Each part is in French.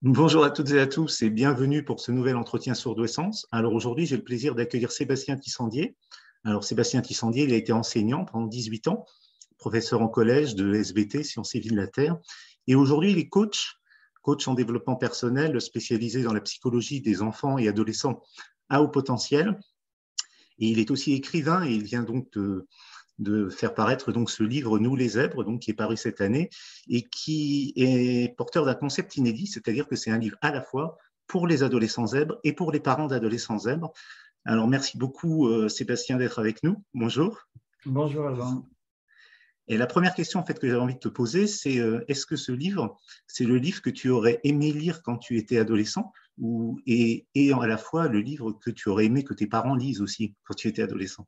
Bonjour à toutes et à tous et bienvenue pour ce nouvel entretien Surdouessance. Alors aujourd'hui, j'ai le plaisir d'accueillir Sébastien Tissandier. Alors Sébastien Tissandier, il a été enseignant pendant 18 ans, professeur en collège de SVT, Sciences et Vie de la Terre. Et aujourd'hui, il est coach en développement personnel spécialisé dans la psychologie des enfants et adolescents à haut potentiel. Et il est aussi écrivain et il vient donc de faire paraître donc ce livre Nous les zèbres, donc qui est paru cette année et qui est porteur d'un concept inédit, c'est-à-dire que c'est un livre à la fois pour les adolescents zèbres et pour les parents d'adolescents zèbres. Alors merci beaucoup Sébastien d'être avec nous. Bonjour. Bonjour Alban. Et la première question en fait que j'avais envie de te poser, c'est est-ce que ce livre, c'est le livre que tu aurais aimé lire quand tu étais adolescent et à la fois le livre que tu aurais aimé que tes parents lisent aussi quand tu étais adolescent?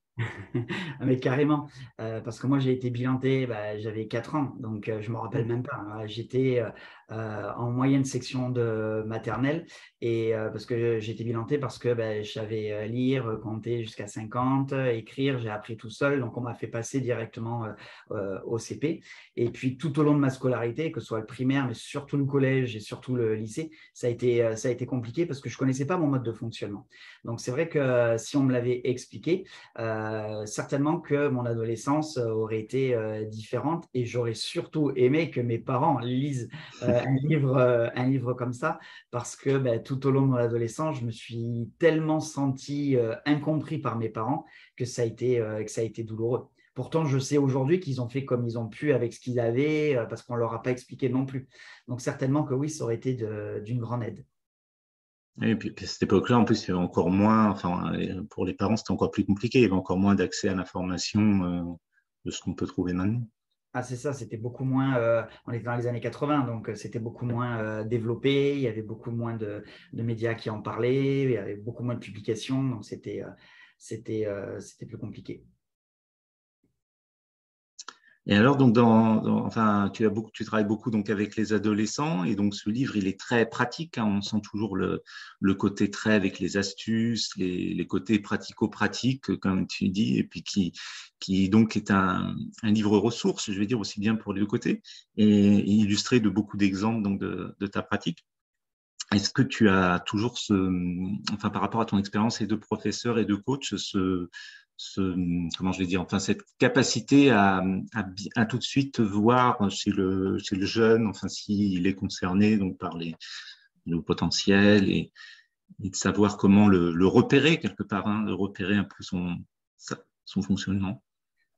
Mais carrément, parce que moi j'ai été bilanté, j'avais 4 ans, donc je ne me rappelle Oh. même pas, hein. J'étais en moyenne section de maternelle et parce que j'ai été bilanté parce que je savais lire, compter jusqu'à 50, écrire, j'ai appris tout seul, donc on m'a fait passer directement au CP. Et puis tout au long de ma scolarité, que ce soit le primaire, mais surtout le collège et surtout le lycée, ça a été compliqué parce que je ne connaissais pas mon mode de fonctionnement. Donc c'est vrai que si on me l'avait expliqué, certainement que mon adolescence aurait été différente et j'aurais surtout aimé que mes parents lisent un livre comme ça parce que tout au long de mon adolescence, je me suis tellement senti incompris par mes parents que ça a été douloureux. Pourtant, je sais aujourd'hui qu'ils ont fait comme ils ont pu avec ce qu'ils avaient parce qu'on ne leur a pas expliqué non plus. Donc certainement que oui, ça aurait été d'une grande aide. Et puis à cette époque-là, en plus, il y avait encore moins, enfin, pour les parents, c'était encore plus compliqué. Il y avait encore moins d'accès à l'information de ce qu'on peut trouver maintenant. Ah, c'est ça, c'était beaucoup moins, on était dans les années 80, donc c'était beaucoup moins développé, il y avait beaucoup moins de médias qui en parlaient, il y avait beaucoup moins de publications, donc c'était plus compliqué. Et alors, donc, enfin, tu travailles beaucoup donc avec les adolescents, et donc ce livre, il est très pratique, hein. On sent toujours le côté très avec les astuces, les côtés pratico-pratiques, comme tu dis, et puis qui donc est un livre ressource, je vais dire aussi bien pour les deux côtés, et illustré de beaucoup d'exemples donc de ta pratique. Est-ce que tu as toujours enfin, par rapport à ton expérience et de professeur et de coach, comment je vais dire, enfin, cette capacité à tout de suite voir chez le jeune, enfin, s'il est concerné donc par le potentiel et de savoir comment le repérer quelque part, hein, de repérer un peu son fonctionnement.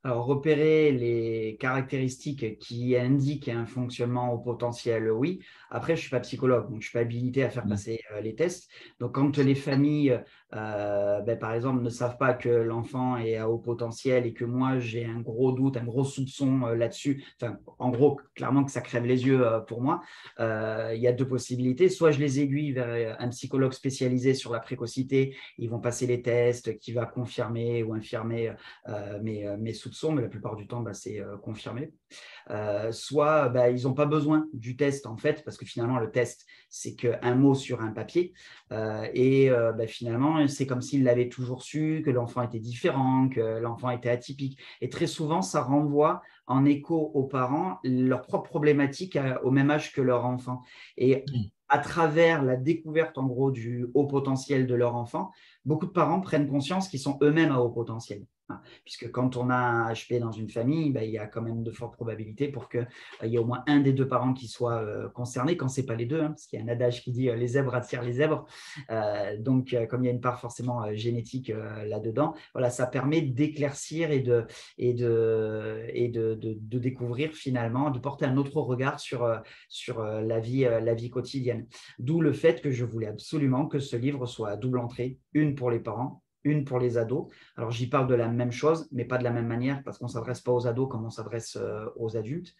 Alors, repérer les caractéristiques qui indiquent un fonctionnement au potentiel, oui. Après, je ne suis pas psychologue, donc je ne suis pas habilité à faire passer les tests. Donc, quand les familles, par exemple, ne savent pas que l'enfant est à haut potentiel et que moi, j'ai un gros doute, un gros soupçon là-dessus, enfin, en gros, clairement que ça crève les yeux pour moi, il y a deux possibilités. Soit je les aiguille vers un psychologue spécialisé sur la précocité, ils vont passer les tests, qui va confirmer ou infirmer mes soupçons, mais la plupart du temps, c'est confirmé. Soit ils n'ont pas besoin du test, en fait, parce que finalement, le test, c'est qu'un mot sur un papier. Finalement, c'est comme s'ils l'avaient toujours su, que l'enfant était différent, que l'enfant était atypique. Et très souvent, ça renvoie en écho aux parents leur propre problématique au même âge que leur enfant. Et à travers la découverte, en gros, du haut potentiel de leur enfant, beaucoup de parents prennent conscience qu'ils sont eux-mêmes à haut potentiel. Puisque quand on a un HP dans une famille, il y a quand même de fortes probabilités pour qu'il y ait au moins un des deux parents qui soit concerné, quand ce n'est pas les deux, hein, parce qu'il y a un adage qui dit les zèbres attirent les zèbres. Donc, comme il y a une part forcément génétique là-dedans, voilà, ça permet d'éclaircir et de découvrir finalement, de porter un autre regard sur la vie quotidienne. D'où le fait que je voulais absolument que ce livre soit à double entrée, une pour les parents, une pour les ados. Alors, j'y parle de la même chose, mais pas de la même manière, parce qu'on ne s'adresse pas aux ados comme on s'adresse aux adultes.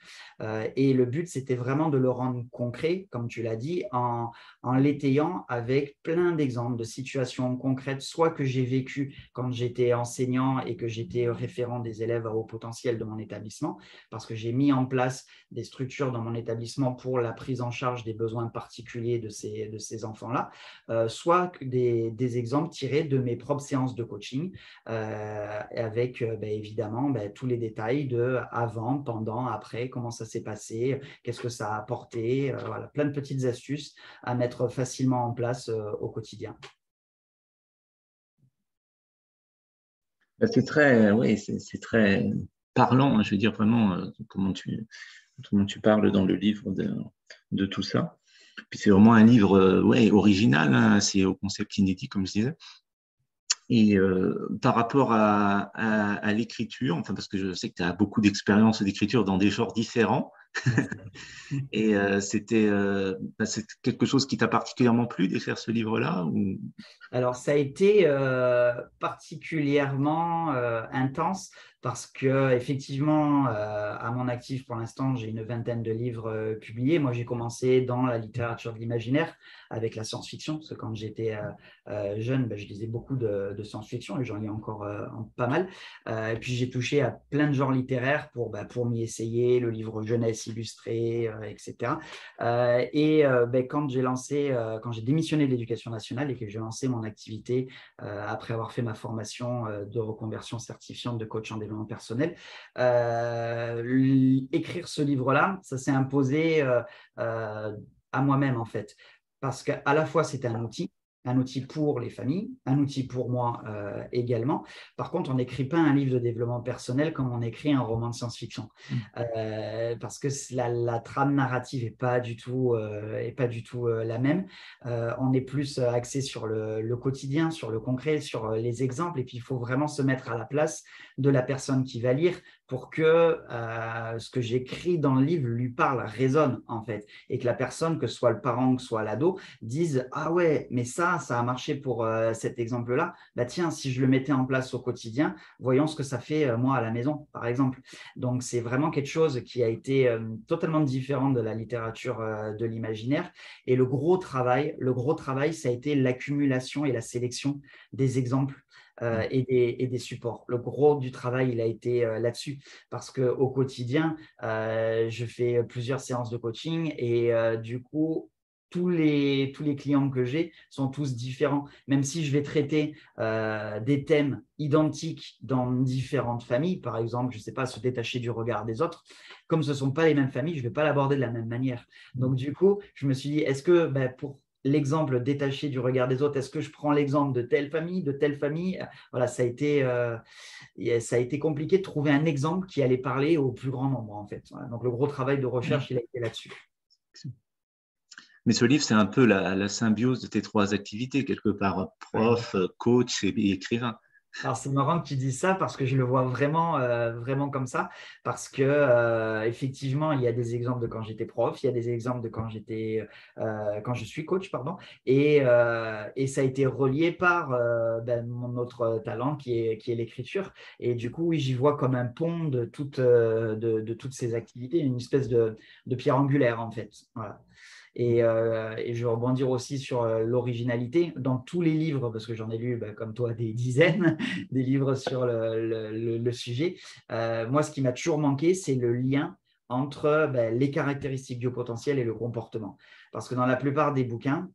Et le but, c'était vraiment de le rendre concret, comme tu l'as dit, en l'étayant avec plein d'exemples de situations concrètes, soit que j'ai vécues quand j'étais enseignant et que j'étais référent des élèves à haut potentiel de mon établissement, parce que j'ai mis en place des structures dans mon établissement pour la prise en charge des besoins particuliers de ces enfants-là, soit des exemples tirés de mes propres séances de coaching avec évidemment tous les détails de avant, pendant, après, comment ça s'est passé, qu'est-ce que ça a apporté, voilà, plein de petites astuces à mettre facilement en place au quotidien. C'est très, oui, c'est très parlant, hein, je veux dire vraiment comment tu parles dans le livre de tout ça. Puis c'est vraiment un livre ouais, original, hein, c'est au concept inédit, comme je disais. Et par rapport à l'écriture, enfin parce que je sais que tu as beaucoup d'expérience d'écriture dans des genres différents, et c'est quelque chose qui t'a particulièrement plu d'écrire ce livre-là ou... Alors, ça a été particulièrement intense parce que effectivement, à mon actif pour l'instant, j'ai une vingtaine de livres publiés. Moi, j'ai commencé dans la littérature de l'imaginaire avec la science-fiction, parce que quand j'étais jeune, je lisais beaucoup de science-fiction et j'en lis encore pas mal. Et puis, j'ai touché à plein de genres littéraires pour m'y essayer, le livre jeunesse illustré, etc. Quand j'ai démissionné de l'éducation nationale et que j'ai lancé mon activité après avoir fait ma formation de reconversion certifiante de coach en développement personnel, écrire ce livre-là, ça s'est imposé à moi-même en fait. Parce qu'à la fois, c'était un outil pour les familles, un outil pour moi également. Par contre, on n'écrit pas un livre de développement personnel comme on écrit un roman de science-fiction. Parce que la trame narrative n'est pas du tout, la même. On est plus axé sur le quotidien, sur le concret, sur les exemples. Et puis, il faut vraiment se mettre à la place de la personne qui va lire pour que ce que j'écris dans le livre lui parle, résonne en fait. Et que la personne, que ce soit le parent, que ce soit l'ado, dise « Ah ouais, mais ça a marché pour cet exemple-là. Bah tiens, si je le mettais en place au quotidien, voyons ce que ça fait moi à la maison, par exemple. » Donc, c'est vraiment quelque chose qui a été totalement différent de la littérature de l'imaginaire. Et le gros travail, ça a été l'accumulation et la sélection des exemples et des supports. Le gros du travail, il a été là-dessus parce qu'au quotidien, je fais plusieurs séances de coaching et du coup, tous les clients que j'ai sont tous différents. Même si je vais traiter des thèmes identiques dans différentes familles, par exemple, je ne sais pas, se détacher du regard des autres, comme ce ne sont pas les mêmes familles, je ne vais pas l'aborder de la même manière. Donc, du coup, je me suis dit, est-ce que pour l'exemple détaché du regard des autres, est-ce que je prends l'exemple de telle famille, de telle famille? Voilà, ça a été compliqué de trouver un exemple qui allait parler au plus grand nombre, en fait. Voilà. Donc, le gros travail de recherche, il a été là-dessus. Mais ce livre, c'est un peu la symbiose de tes trois activités, quelque part, prof, coach et écrivain. Alors, c'est marrant que tu dises ça parce que je le vois vraiment, vraiment comme ça. Parce que, effectivement, il y a des exemples de quand j'étais prof, il y a des exemples de quand je suis coach, pardon. Et ça a été relié par mon autre talent qui est l'écriture. Et du coup, oui, j'y vois comme un pont de toutes ces activités, une espèce de pierre angulaire, en fait. Voilà. Et je vais rebondir aussi sur l'originalité. Dans tous les livres, parce que j'en ai lu, comme toi, des dizaines, des livres sur le sujet, moi, ce qui m'a toujours manqué, c'est le lien entre les caractéristiques du potentiel et le comportement. Parce que dans la plupart des bouquins,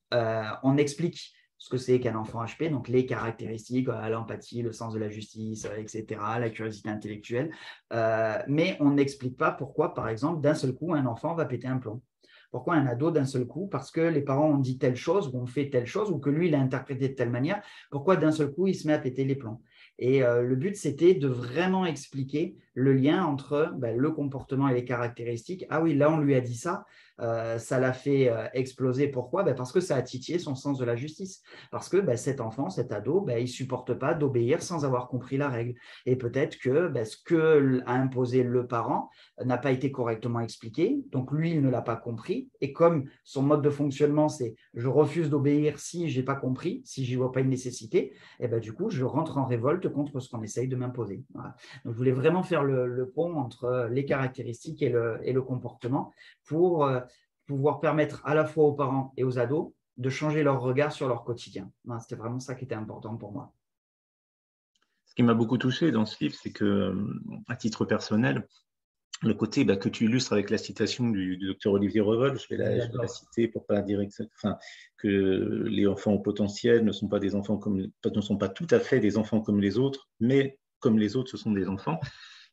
on explique ce que c'est qu'un enfant HP, donc les caractéristiques, l'empathie, le sens de la justice, etc., la curiosité intellectuelle, mais on n'explique pas pourquoi, par exemple, d'un seul coup, un enfant va péter un plomb. Pourquoi un ado d'un seul coup? Parce que les parents ont dit telle chose ou ont fait telle chose ou que lui, il a interprété de telle manière. Pourquoi d'un seul coup, il se met à péter les plombs? Et le but, c'était de vraiment expliquer le lien entre le comportement et les caractéristiques. Ah oui, là, on lui a dit ça, ça l'a fait exploser. Pourquoi? Parce que ça a titillé son sens de la justice. Parce que cet enfant, cet ado, il ne supporte pas d'obéir sans avoir compris la règle. Et peut-être que ce qu'a imposé le parent n'a pas été correctement expliqué. Donc, lui, il ne l'a pas compris. Et comme son mode de fonctionnement, c'est je refuse d'obéir si je n'ai pas compris, si je n'y vois pas une nécessité, et du coup, je rentre en révolte contre ce qu'on essaye de m'imposer. Voilà. Donc, je voulais vraiment faire le pont entre les caractéristiques et le comportement pour pouvoir permettre à la fois aux parents et aux ados de changer leur regard sur leur quotidien. Voilà, c'était vraiment ça qui était important pour moi. Ce qui m'a beaucoup touché dans ce livre, c'est que, à titre personnel, le côté que tu illustres avec la citation du docteur Olivier Revol, je vais la J'adore. citer pour pas dire enfin, que les enfants au potentiel ne sont pas des enfants ne sont pas tout à fait des enfants comme les autres, mais comme les autres, ce sont des enfants.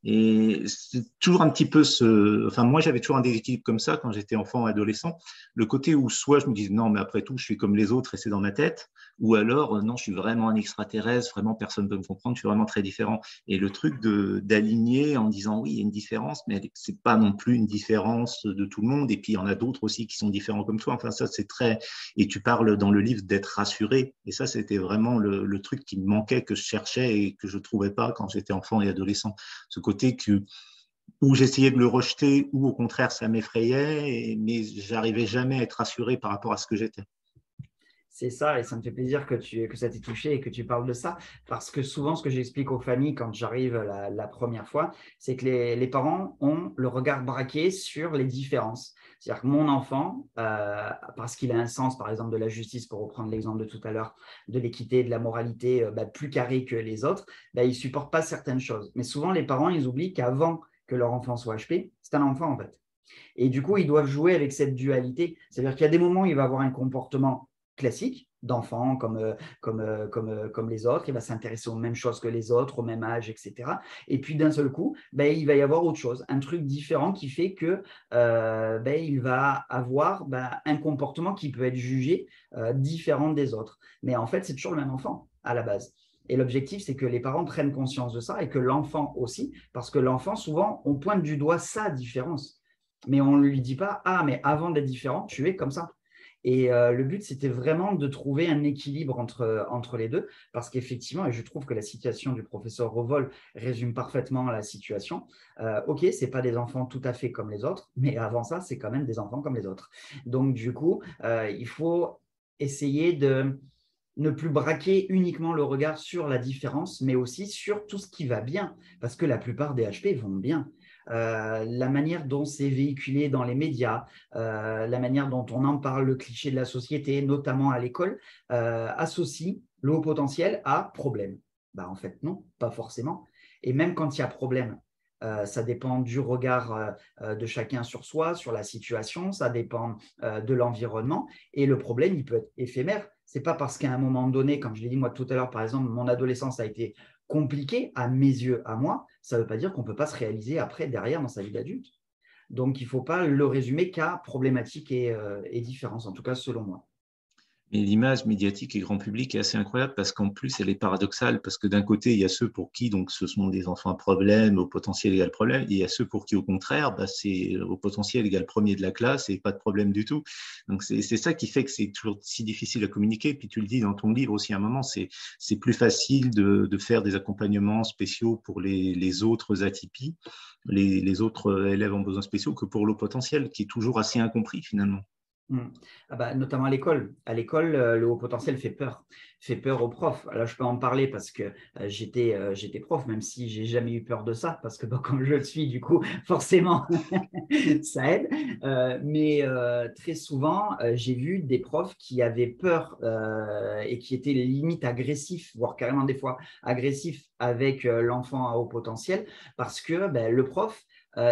Et c'est toujours un petit peu enfin, moi, j'avais toujours un déséquilibre comme ça quand j'étais enfant, adolescent. Le côté où soit je me disais, non, mais après tout, je suis comme les autres et c'est dans ma tête. Ou alors, non, je suis vraiment un extraterrestre, vraiment personne ne peut me comprendre, je suis vraiment très différent. Et le truc d'aligner en disant, oui, il y a une différence, mais c'est pas non plus une différence de tout le monde. Et puis, il y en a d'autres aussi qui sont différents comme toi. Enfin, ça, c'est très. Et tu parles dans le livre d'être rassuré. Et ça, c'était vraiment le truc qui me manquait, que je cherchais et que je trouvais pas quand j'étais enfant et adolescent. Ce côté où j'essayais de le rejeter, ou au contraire, ça m'effrayait, mais j'arrivais jamais à être rassuré par rapport à ce que j'étais. C'est ça, et ça me fait plaisir que ça t'ait touché et que tu parles de ça, parce que souvent, ce que j'explique aux familles quand j'arrive la première fois, c'est que les parents ont le regard braqué sur les différences. C'est-à-dire que mon enfant, parce qu'il a un sens, par exemple, de la justice, pour reprendre l'exemple de tout à l'heure, de l'équité, de la moralité plus carré que les autres, il ne supporte pas certaines choses. Mais souvent, les parents, ils oublient qu'avant que leur enfant soit HP, c'est un enfant en fait. Et du coup, ils doivent jouer avec cette dualité. C'est-à-dire qu'il y a des moments où il va avoir un comportement classique d'enfant comme les autres. Il va s'intéresser aux mêmes choses que les autres, au même âge, etc. Et puis d'un seul coup, il va y avoir autre chose, un truc différent qui fait que il va avoir un comportement qui peut être jugé différent des autres. Mais en fait, c'est toujours le même enfant à la base. Et l'objectif, c'est que les parents prennent conscience de ça et que l'enfant aussi, parce que l'enfant, souvent, on pointe du doigt sa différence. Mais on ne lui dit pas, ah, mais avant d'être différent, tu es comme ça. Et le but, c'était vraiment de trouver un équilibre entre les deux, parce qu'effectivement, et je trouve que la citation du professeur Revol résume parfaitement la situation. OK, ce n'est pas des enfants tout à fait comme les autres, mais avant ça, c'est quand même des enfants comme les autres. Donc, du coup, il faut essayer de ne plus braquer uniquement le regard sur la différence, mais aussi sur tout ce qui va bien, parce que la plupart des HP vont bien. La manière dont c'est véhiculé dans les médias, la manière dont on en parle, le cliché de la société, notamment à l'école, associe le haut potentiel à problème. En fait, non, pas forcément. Et même quand il y a problème, ça dépend du regard de chacun sur soi, sur la situation, ça dépend de l'environnement. Et le problème, il peut être éphémère. Ce n'est pas parce qu'à un moment donné, comme je l'ai dit moi tout à l'heure, par exemple, mon adolescence a été compliquée à mes yeux, à moi, ça ne veut pas dire qu'on ne peut pas se réaliser après, derrière, dans sa vie d'adulte. Donc, il ne faut pas le résumer qu'à problématiques et différences, en tout cas selon moi. Et l'image médiatique et grand public est assez incroyable parce qu'en plus, elle est paradoxale parce que d'un côté, il y a ceux pour qui donc ce sont des enfants à problème, au potentiel égal problème, et il y a ceux pour qui, au contraire, c'est au potentiel égal premier de la classe et pas de problème du tout. Donc, c'est ça qui fait que c'est toujours si difficile à communiquer. Puis tu le dis dans ton livre aussi à un moment, c'est plus facile de faire des accompagnements spéciaux pour les autres atypies, les autres élèves en besoins spéciaux que pour le potentiel, qui est toujours assez incompris finalement. Notamment à l'école. À l'école, le haut potentiel fait peur aux profs. Alors, je peux en parler parce que j'étais prof, même si j'ai jamais eu peur de ça, parce que comme je le suis, du coup, forcément, ça aide. Mais très souvent, j'ai vu des profs qui avaient peur et qui étaient limite agressifs, voire carrément des fois agressifs avec l'enfant à haut potentiel, parce que le prof,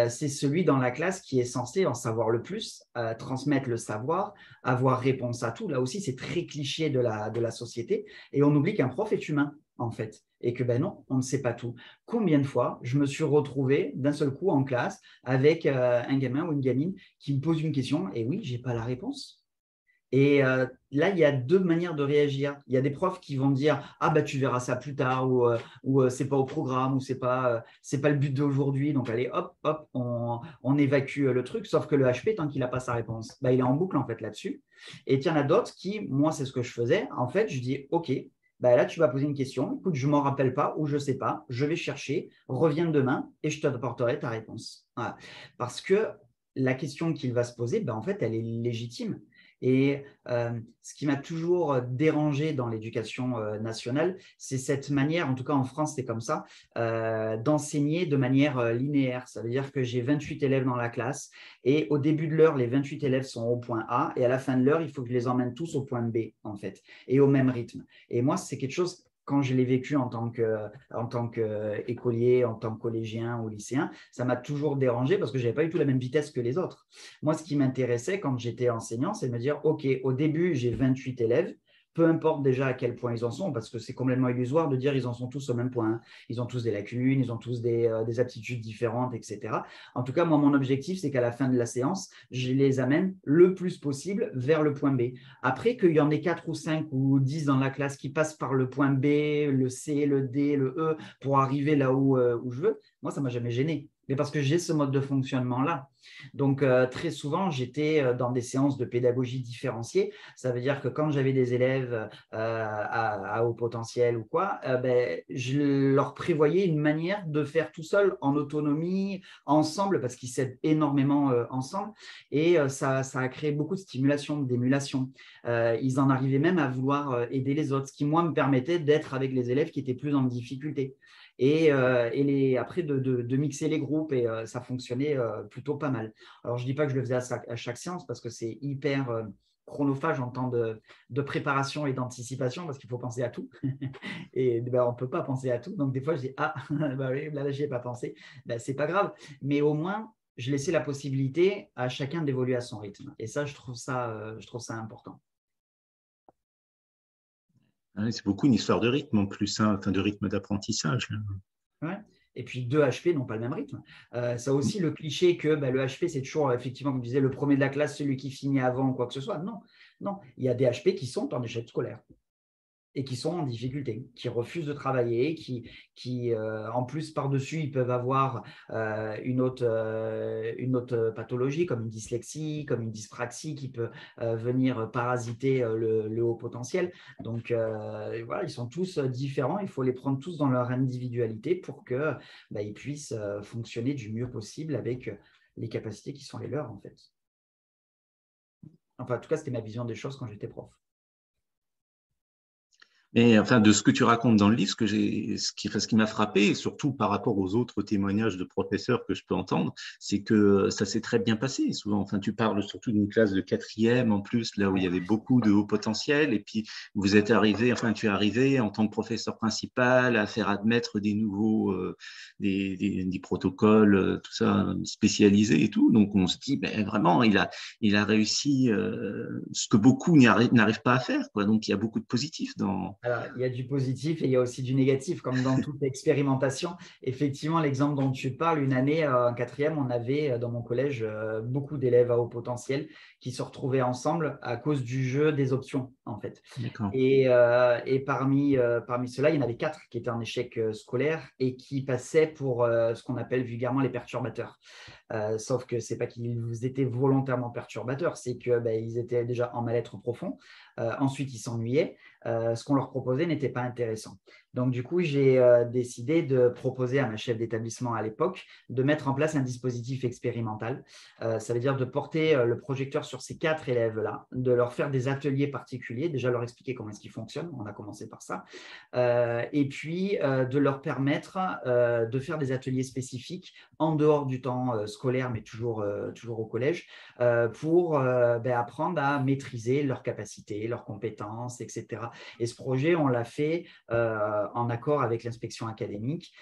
c'est celui dans la classe qui est censé en savoir le plus, transmettre le savoir, avoir réponse à tout. Là aussi, c'est très cliché de la société. Et on oublie qu'un prof est humain, en fait. Et que non, on ne sait pas tout. Combien de fois je me suis retrouvé d'un seul coup en classe avec un gamin ou une gamine qui me pose une question et oui, je n'ai pas la réponse. Et là, il y a deux manières de réagir. Il y a des profs qui vont dire « Ah, tu verras ça plus tard » ou c'est pas au programme ou c'est pas le but d'aujourd'hui. Donc, allez, hop, hop, on évacue le truc. Sauf que le HP, tant qu'il n'a pas sa réponse, il est en boucle en fait là-dessus. Et il y en a d'autres qui, moi, c'est ce que je faisais. En fait, je dis « Ok, là, tu vas poser une question. Écoute, je ne m'en rappelle pas ou je ne sais pas. Je vais chercher. Reviens demain et je t'apporterai ta réponse. » Voilà. Parce que la question qu'il va se poser, en fait, elle est légitime. Et ce qui m'a toujours dérangé dans l'éducation nationale, c'est cette manière, en tout cas en France, c'est comme ça, d'enseigner de manière linéaire. Ça veut dire que j'ai 28 élèves dans la classe et au début de l'heure, les 28 élèves sont au point A et à la fin de l'heure, il faut que je les emmène tous au point B, en fait, et au même rythme. Et moi, c'est quelque chose quand je l'ai vécu en tant qu'écolier, en tant que collégien ou lycéen, ça m'a toujours dérangé parce que je n'avais pas du tout la même vitesse que les autres. Moi, ce qui m'intéressait quand j'étais enseignant, c'est de me dire, OK, au début, j'ai 28 élèves, peu importe déjà à quel point ils en sont, parce que c'est complètement illusoire de dire ils en sont tous au même point, hein. Ils ont tous des lacunes, ils ont tous des aptitudes différentes, etc. En tout cas, moi, mon objectif, c'est qu'à la fin de la séance, je les amène le plus possible vers le point B. Après, qu'il y en ait 4 ou 5 ou 10 dans la classe qui passent par le point B, le C, le D, le E, pour arriver là où je veux, moi, ça ne m'a jamais gêné. Mais parce que j'ai ce mode de fonctionnement-là. Donc, très souvent, j'étais dans des séances de pédagogie différenciée. Ça veut dire que quand j'avais des élèves à haut potentiel ou quoi, je leur prévoyais une manière de faire tout seul, en autonomie, ensemble, parce qu'ils s'aident énormément ensemble. Et ça a créé beaucoup de stimulation, d'émulation. Ils en arrivaient même à vouloir aider les autres, ce qui, moi, me permettait d'être avec les élèves qui étaient plus en difficulté. Et après, de mixer les groupes, et ça fonctionnait plutôt pas mal. Alors, je ne dis pas que je le faisais à chaque séance parce que c'est hyper chronophage en temps de préparation et d'anticipation parce qu'il faut penser à tout. Et on ne peut pas penser à tout. Donc, des fois, je dis, ah, bah oui, là, je n'y ai pas pensé. Ce n'est pas grave. Mais au moins, je laissais la possibilité à chacun d'évoluer à son rythme. Et ça, je trouve ça important. C'est beaucoup une histoire de rythme en plus, hein, enfin, de rythme d'apprentissage. Ouais. Et puis, deux HP n'ont pas le même rythme. Ça aussi, le cliché que le HP, c'est toujours, effectivement, comme je disais, le premier de la classe, celui qui finit avant ou quoi que ce soit. Non, non. Il y a des HP qui sont en échec scolaire et qui sont en difficulté, qui refusent de travailler, qui en plus, par-dessus, ils peuvent avoir une autre pathologie, comme une dyslexie, comme une dyspraxie, qui peut venir parasiter le haut potentiel. Donc, voilà, ils sont tous différents. Il faut les prendre tous dans leur individualité pour qu'ils puissent fonctionner du mieux possible avec les capacités qui sont les leurs, en fait. Enfin, en tout cas, c'était ma vision des choses quand j'étais prof. Mais enfin, de ce que tu racontes dans le livre, ce qui m'a frappé, et surtout par rapport aux autres témoignages de professeurs que je peux entendre, c'est que ça s'est très bien passé. Souvent, enfin, tu parles surtout d'une classe de quatrième en plus, là où il y avait beaucoup de haut potentiel. Et puis, tu es arrivé en tant que professeur principal à faire admettre des nouveaux, des protocoles, tout ça spécialisés et tout. Donc, on se dit, vraiment, il a réussi ce que beaucoup n'arrivent pas à faire, quoi. Donc, il y a beaucoup de positifs dans. Alors, il y a du positif et il y a aussi du négatif, comme dans toute expérimentation. Effectivement, l'exemple dont tu parles, une année en quatrième, on avait dans mon collège beaucoup d'élèves à haut potentiel qui se retrouvaient ensemble à cause du jeu des options, en fait. Et parmi ceux-là, il y en avait 4 qui étaient en échec scolaire et qui passaient pour ce qu'on appelle vulgairement les perturbateurs. Sauf que ce n'est pas qu'ils étaient volontairement perturbateurs, c'est qu'ils étaient déjà en mal-être profond. Ensuite, ils s'ennuyaient. Ce qu'on leur proposait n'était pas intéressant. Donc, du coup, j'ai décidé de proposer à ma chef d'établissement à l'époque de mettre en place un dispositif expérimental. Ça veut dire de porter le projecteur sur ces 4 élèves-là, de leur faire des ateliers particuliers, déjà leur expliquer comment est-ce qu'ils fonctionnent, on a commencé par ça, et puis de leur permettre de faire des ateliers spécifiques en dehors du temps scolaire, mais toujours au collège, pour apprendre à maîtriser leurs capacités, leurs compétences, etc. Et ce projet, on l'a fait en accord avec l'inspection académique.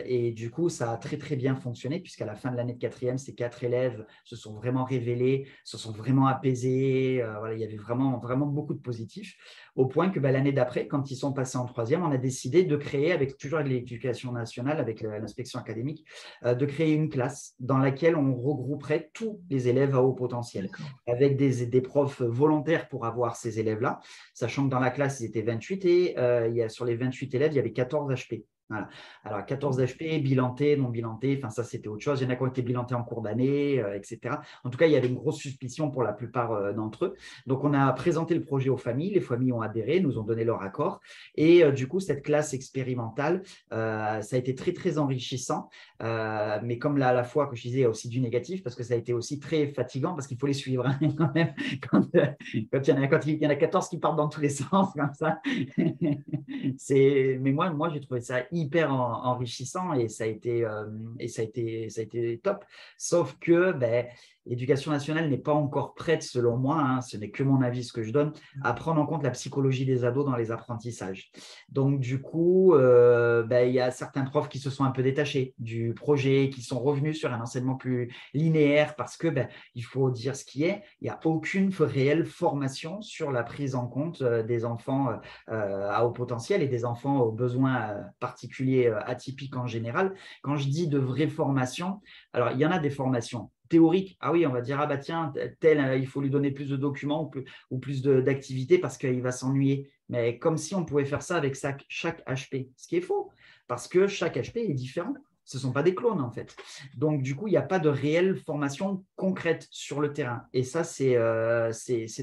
Et du coup, ça a très, très bien fonctionné puisqu'à la fin de l'année de quatrième, ces 4 élèves se sont vraiment révélés, se sont vraiment apaisés. Voilà, il y avait vraiment, vraiment beaucoup de positifs. Au point que l'année d'après, quand ils sont passés en troisième, on a décidé de créer, toujours avec l'éducation nationale, avec l'inspection académique, de créer une classe dans laquelle on regrouperait tous les élèves à haut potentiel, avec des profs volontaires pour avoir ces élèves-là, sachant que dans la classe, ils étaient 28 et sur les 28 élèves, il y avait 14 HP. Voilà. Alors, 14 HP, bilantés, non bilantés, enfin ça c'était autre chose. Il y en a qui ont été bilantés en cours d'année, etc. En tout cas, il y avait une grosse suspicion pour la plupart d'entre eux. Donc, on a présenté le projet aux familles. Les familles ont adhéré, nous ont donné leur accord. Et du coup, cette classe expérimentale, ça a été très, très enrichissant. Mais comme là, à la fois, que je disais, il y a aussi du négatif parce que ça a été aussi très fatigant parce qu'il faut les suivre hein, quand même. Quand il y en a 14 qui partent dans tous les sens comme ça. Mais moi, j'ai trouvé ça hyper enrichissant et ça a été top. Sauf que l'éducation nationale n'est pas encore prête, selon moi, hein, ce n'est que mon avis, ce que je donne, à prendre en compte la psychologie des ados dans les apprentissages. Donc, du coup, il y a certains profs qui se sont un peu détachés du projet, qui sont revenus sur un enseignement plus linéaire parce que, il faut dire ce qui est, il n'y a aucune réelle formation sur la prise en compte des enfants à haut potentiel et des enfants aux besoins particuliers atypiques en général. Quand je dis de vraies formations, alors il y en a des formations théoriques. Ah oui, on va dire, ah bah tiens, tel, il faut lui donner plus de documents ou plus d'activités parce qu'il va s'ennuyer. Mais comme si on pouvait faire ça avec chaque HP, ce qui est faux, parce que chaque HP est différent. Ce ne sont pas des clones, en fait. Donc, du coup, il n'y a pas de réelle formation concrète sur le terrain. Et ça, c'est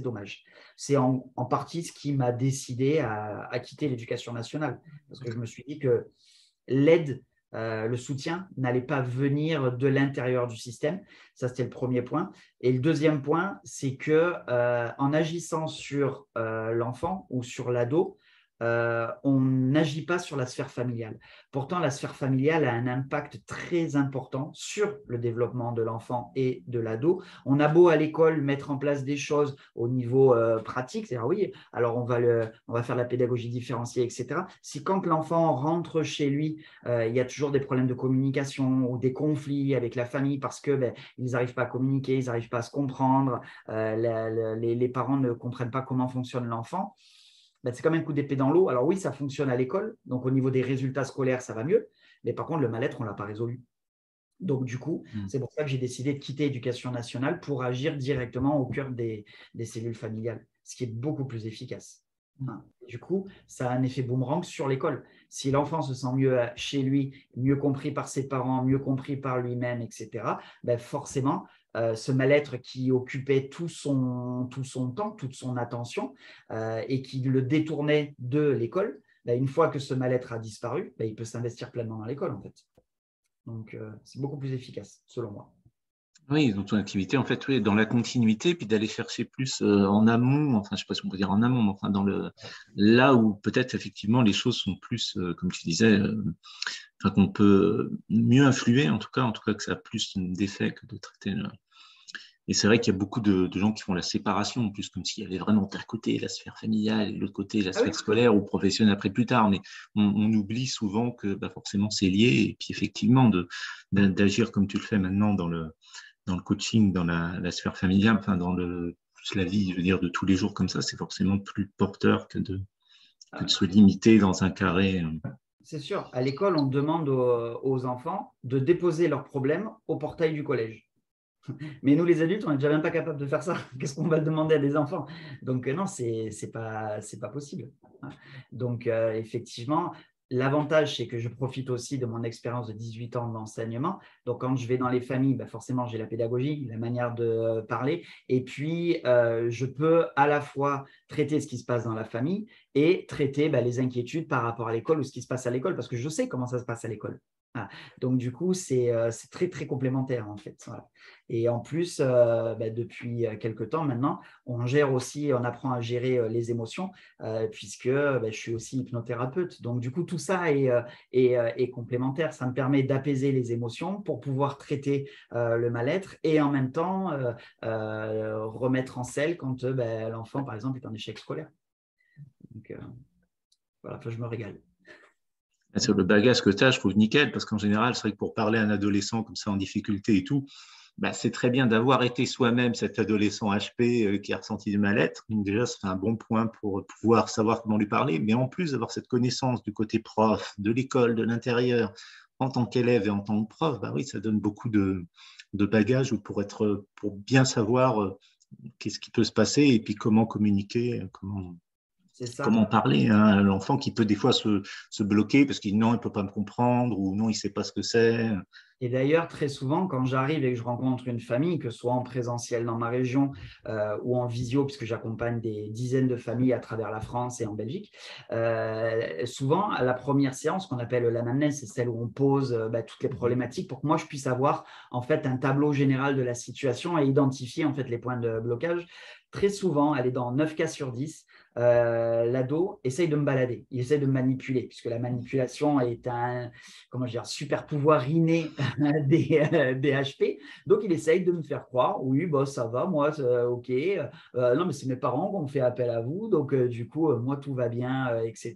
dommage. C'est en partie ce qui m'a décidé à quitter l'éducation nationale. Parce que je me suis dit que l'aide, le soutien n'allait pas venir de l'intérieur du système. Ça, c'était le premier point. Et le deuxième point, c'est que en agissant sur l'enfant ou sur l'ado, on n'agit pas sur la sphère familiale. Pourtant, la sphère familiale a un impact très important sur le développement de l'enfant et de l'ado. On a beau à l'école mettre en place des choses au niveau pratique, c'est-à-dire oui, alors on va faire la pédagogie différenciée, etc. Si quand l'enfant rentre chez lui, il y a toujours des problèmes de communication ou des conflits avec la famille parce que ils n'arrivent pas à communiquer, ils n'arrivent pas à se comprendre, les parents ne comprennent pas comment fonctionne l'enfant. C'est comme un coup d'épée dans l'eau. Alors oui, ça fonctionne à l'école, donc au niveau des résultats scolaires, ça va mieux, mais par contre, le mal-être, on ne l'a pas résolu. Donc du coup, c'est pour ça que j'ai décidé de quitter l'éducation nationale pour agir directement au cœur des cellules familiales, ce qui est beaucoup plus efficace. Du coup, ça a un effet boomerang sur l'école. Si l'enfant se sent mieux chez lui, mieux compris par ses parents, mieux compris par lui-même, etc., forcément, ce mal-être qui occupait tout son temps, toute son attention et qui le détournait de l'école, une fois que ce mal-être a disparu, il peut s'investir pleinement dans l'école en fait. Donc, c'est beaucoup plus efficace, selon moi. Oui, dans ton activité, en fait, oui, dans la continuité, puis d'aller chercher plus en amont, enfin, je ne sais pas si on peut dire en amont, mais enfin, là où peut-être effectivement les choses sont plus, comme tu disais, enfin, qu'on peut mieux influer, en tout cas que ça a plus d'effet que de traiter. Et c'est vrai qu'il y a beaucoup de gens qui font la séparation, en plus comme s'il y avait vraiment d'un côté la sphère familiale et de l'autre côté la sphère scolaire ou professionnelle après plus tard. Mais on oublie souvent que forcément c'est lié. Et puis effectivement, d'agir comme tu le fais maintenant dans le coaching, dans la sphère familiale, enfin dans la vie, je veux dire, de tous les jours comme ça, c'est forcément plus porteur que de se limiter dans un carré. C'est sûr. À l'école, on demande aux enfants de déposer leurs problèmes au portail du collège. Mais nous, les adultes, on n'est déjà même pas capable de faire ça. Qu'est-ce qu'on va demander à des enfants? Donc, non, c'est pas possible. Donc, effectivement, l'avantage, c'est que je profite aussi de mon expérience de 18 ans d'enseignement. Donc, quand je vais dans les familles, forcément, j'ai la pédagogie, la manière de parler. Et puis, je peux à la fois traiter ce qui se passe dans la famille et traiter les inquiétudes par rapport à l'école ou ce qui se passe à l'école, parce que je sais comment ça se passe à l'école. Voilà. Donc, du coup, c'est très, très complémentaire, en fait. Voilà. Et en plus, depuis quelques temps maintenant, on apprend à gérer les émotions, puisque je suis aussi hypnothérapeute. Donc, du coup, tout ça est complémentaire. Ça me permet d'apaiser les émotions pour pouvoir traiter le mal-être et en même temps remettre en selle quand l'enfant, par exemple, est en échec scolaire. Donc, voilà, je me régale. Sur le bagage que tu as, je trouve nickel, parce qu'en général, c'est vrai que pour parler à un adolescent comme ça en difficulté et tout, c'est très bien d'avoir été soi-même cet adolescent HP qui a ressenti du mal-être. Donc déjà, c'est un bon point pour pouvoir savoir comment lui parler, mais en plus d'avoir cette connaissance du côté prof, de l'école, de l'intérieur, en tant qu'élève et en tant que prof, oui, ça donne beaucoup de bagages pour bien savoir qu'est-ce qui peut se passer et puis comment communiquer, comment parler à l'enfant qui peut des fois se bloquer parce qu'il dit non, il ne peut pas me comprendre ou non, il ne sait pas ce que c'est. Et d'ailleurs, très souvent, quand j'arrive et que je rencontre une famille, que ce soit en présentiel dans ma région ou en visio, puisque j'accompagne des dizaines de familles à travers la France et en Belgique, souvent, à la première séance, qu'on appelle l'anamnèse, c'est celle où on pose toutes les problématiques pour que moi, je puisse avoir en fait un tableau général de la situation et identifier en fait les points de blocage. Très souvent, elle est dans 9 cas sur 10. l'ado essaye de me balader, il essaye de me manipuler, puisque la manipulation est un, comment dire, super pouvoir inné des HP. Donc, il essaye de me faire croire, oui, bah, ça va, moi, ok, non, mais c'est mes parents qui ont fait appel à vous, donc du coup, moi, tout va bien, etc.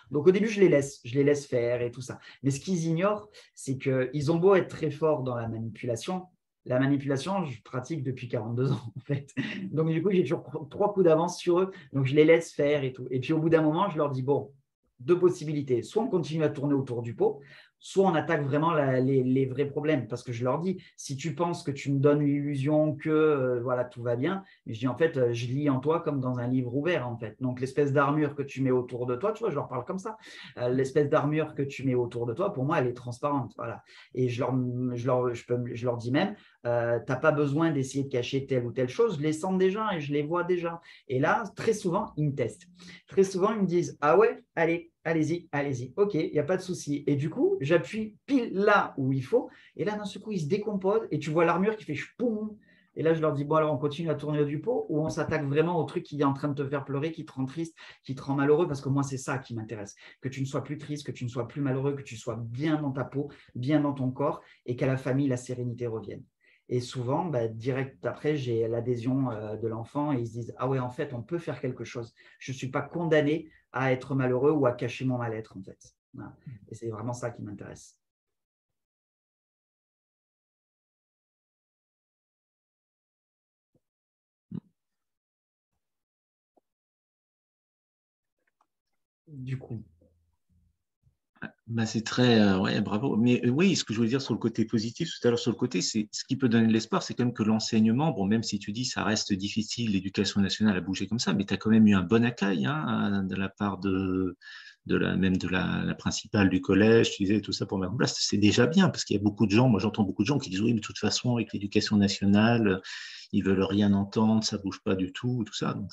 Donc, au début, je les laisse faire et tout ça. Mais ce qu'ils ignorent, c'est qu'ils ont beau être très forts dans la manipulation, je pratique depuis 42 ans, en fait. Donc, du coup, j'ai toujours 3 coups d'avance sur eux. Donc, je les laisse faire et tout. Et puis, au bout d'un moment, je leur dis, bon, 2 possibilités. Soit on continue à tourner autour du pot, soit on attaque vraiment les vrais problèmes. Parce que je leur dis, si tu penses que tu me donnes l'illusion que voilà, tout va bien, je dis en fait, je lis en toi comme dans un livre ouvert, en fait. Donc, l'espèce d'armure que tu mets autour de toi, tu vois, je leur parle comme ça. L'espèce d'armure que tu mets autour de toi, pour moi, elle est transparente. Voilà. Et je leur dis même, tu n'as pas besoin d'essayer de cacher telle ou telle chose, je les sens déjà et je les vois déjà. Et là, très souvent, ils me testent. Très souvent, ils me disent, ah ouais, allez, allez-y, allez-y, ok, il n'y a pas de souci. Et du coup, j'appuie pile là où il faut. Et là, d'un seul coup, ils se décomposent et tu vois l'armure qui fait choum. Et là, je leur dis, bon, alors on continue à tourner du pot ou on s'attaque vraiment au truc qui est en train de te faire pleurer, qui te rend triste, qui te rend malheureux, parce que moi, c'est ça qui m'intéresse. Que tu ne sois plus triste, que tu ne sois plus malheureux, que tu sois bien dans ta peau, bien dans ton corps et qu'à la famille, la sérénité revienne. Et souvent, bah, direct après, j'ai l'adhésion de l'enfant et ils se disent, ah ouais, en fait, on peut faire quelque chose. Je ne suis pas condamné à être malheureux ou à cacher mon mal-être, en fait. Voilà. Et c'est vraiment ça qui m'intéresse. Du coup, Bah, c'est très, ouais, bravo. Mais oui, ce que je voulais dire sur le côté positif, tout à l'heure sur le côté, c'est ce qui peut donner de l'espoir, c'est quand même que l'enseignement, bon, même si tu dis ça reste difficile, l'éducation nationale a bougé comme ça, mais tu as quand même eu un bon accueil hein, de la part même de la principale du collège, tu disais tout ça pour mettre en place. C'est déjà bien, parce qu'il y a beaucoup de gens, moi j'entends beaucoup de gens qui disent oui, mais de toute façon, avec l'éducation nationale, ils veulent rien entendre, ça bouge pas du tout ça. Donc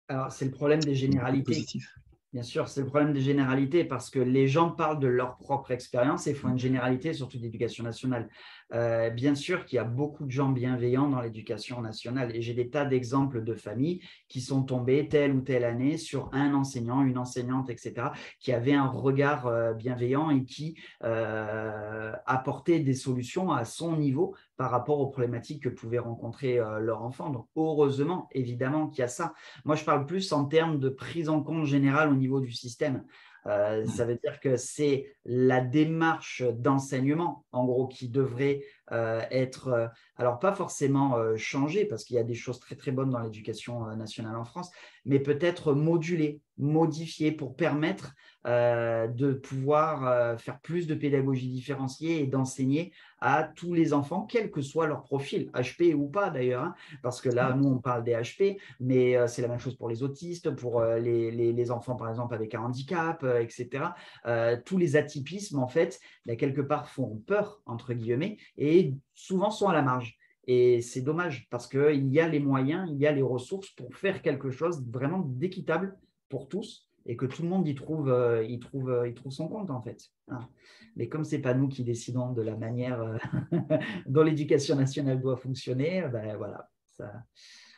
alors c'est le problème des c'est beaucoup de généralités. positif. Bien sûr, c'est le problème des généralités parce que les gens parlent de leur propre expérience et font une généralité, surtout d'éducation nationale. Bien sûr qu'il y a beaucoup de gens bienveillants dans l'éducation nationale et j'ai des tas d'exemples de familles qui sont tombées telle ou telle année sur un enseignant, une enseignante, etc., qui avait un regard bienveillant et qui apportait des solutions à son niveau par rapport aux problématiques que pouvaient rencontrer leurs enfants. Donc, heureusement, évidemment qu'il y a ça. Moi, je parle plus en termes de prise en compte générale au niveau du système. Ça veut dire que c'est la démarche d'enseignement, en gros, qui devrait être, alors pas forcément changée, parce qu'il y a des choses très très bonnes dans l'éducation nationale en France, mais peut-être modulée, modifiée pour permettre de pouvoir faire plus de pédagogie différenciée et d'enseigner à tous les enfants, quel que soit leur profil, HP ou pas d'ailleurs, hein, parce que là, nous, on parle des HP, mais c'est la même chose pour les autistes, pour les enfants, par exemple, avec un handicap, etc. Tous les atypismes, en fait, là, quelque part, font peur, entre guillemets, et souvent sont à la marge. Et c'est dommage parce qu'il y a les moyens, il y a les ressources pour faire quelque chose vraiment d'équitable pour tous et que tout le monde y trouve son compte, en fait. Hein. Mais comme ce n'est pas nous qui décidons de la manière dont l'éducation nationale doit fonctionner, ben voilà,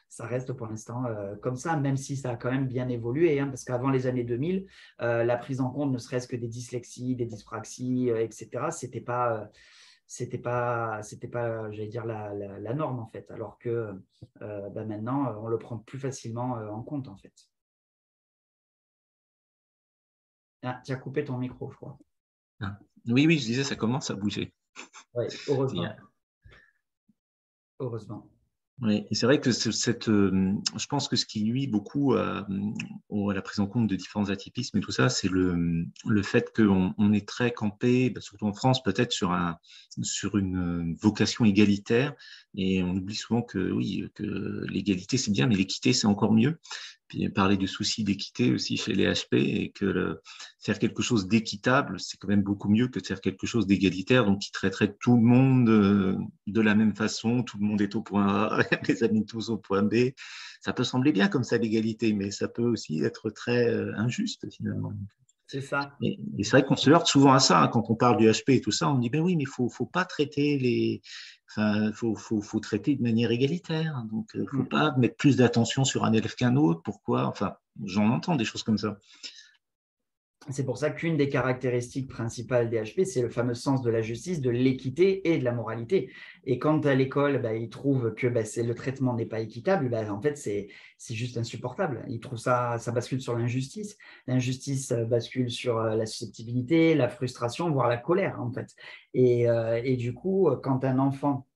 ça reste pour l'instant comme ça, même si ça a quand même bien évolué, hein, parce qu'avant les années 2000, la prise en compte ne serait-ce que des dyslexies, des dyspraxies, etc., c'était pas, j'allais dire, la norme, en fait, alors que ben maintenant, on le prend plus facilement en compte, en fait. Ah, tu as coupé ton micro, je crois. Ah. Oui, oui, je disais, ça commence à bouger. Oui, heureusement. Heureusement. Oui, et c'est vrai que je pense que ce qui nuit beaucoup à la prise en compte de différents atypismes et tout ça, c'est le fait qu'on est très campé, surtout en France, peut-être sur une vocation égalitaire, et on oublie souvent que oui, que l'égalité c'est bien, mais l'équité c'est encore mieux. Puis parler du souci d'équité aussi chez les HP et que faire quelque chose d'équitable, c'est quand même beaucoup mieux que de faire quelque chose d'égalitaire, donc qui traiterait tout le monde de la même façon, tout le monde est au point A, les amène tous au point B. Ça peut sembler bien comme ça l'égalité, mais ça peut aussi être très injuste finalement. C'est ça. Et c'est vrai qu'on se heurte souvent à ça, hein, quand on parle du HP et tout ça, on dit, ben oui, mais faut pas traiter enfin, faut traiter de manière égalitaire. Donc, faut Mm. pas mettre plus d'attention sur un élève qu'un autre. Pourquoi? Enfin, j'en entends des choses comme ça. C'est pour ça qu'une des caractéristiques principales des HP, c'est le fameux sens de la justice, de l'équité et de la moralité. Et quand à l'école, ils trouvent que le traitement n'est pas équitable, en fait, c'est juste insupportable. Ils trouvent ça bascule sur l'injustice. L'injustice bascule sur la susceptibilité, la frustration, voire la colère, en fait. Et du coup, quand un enfant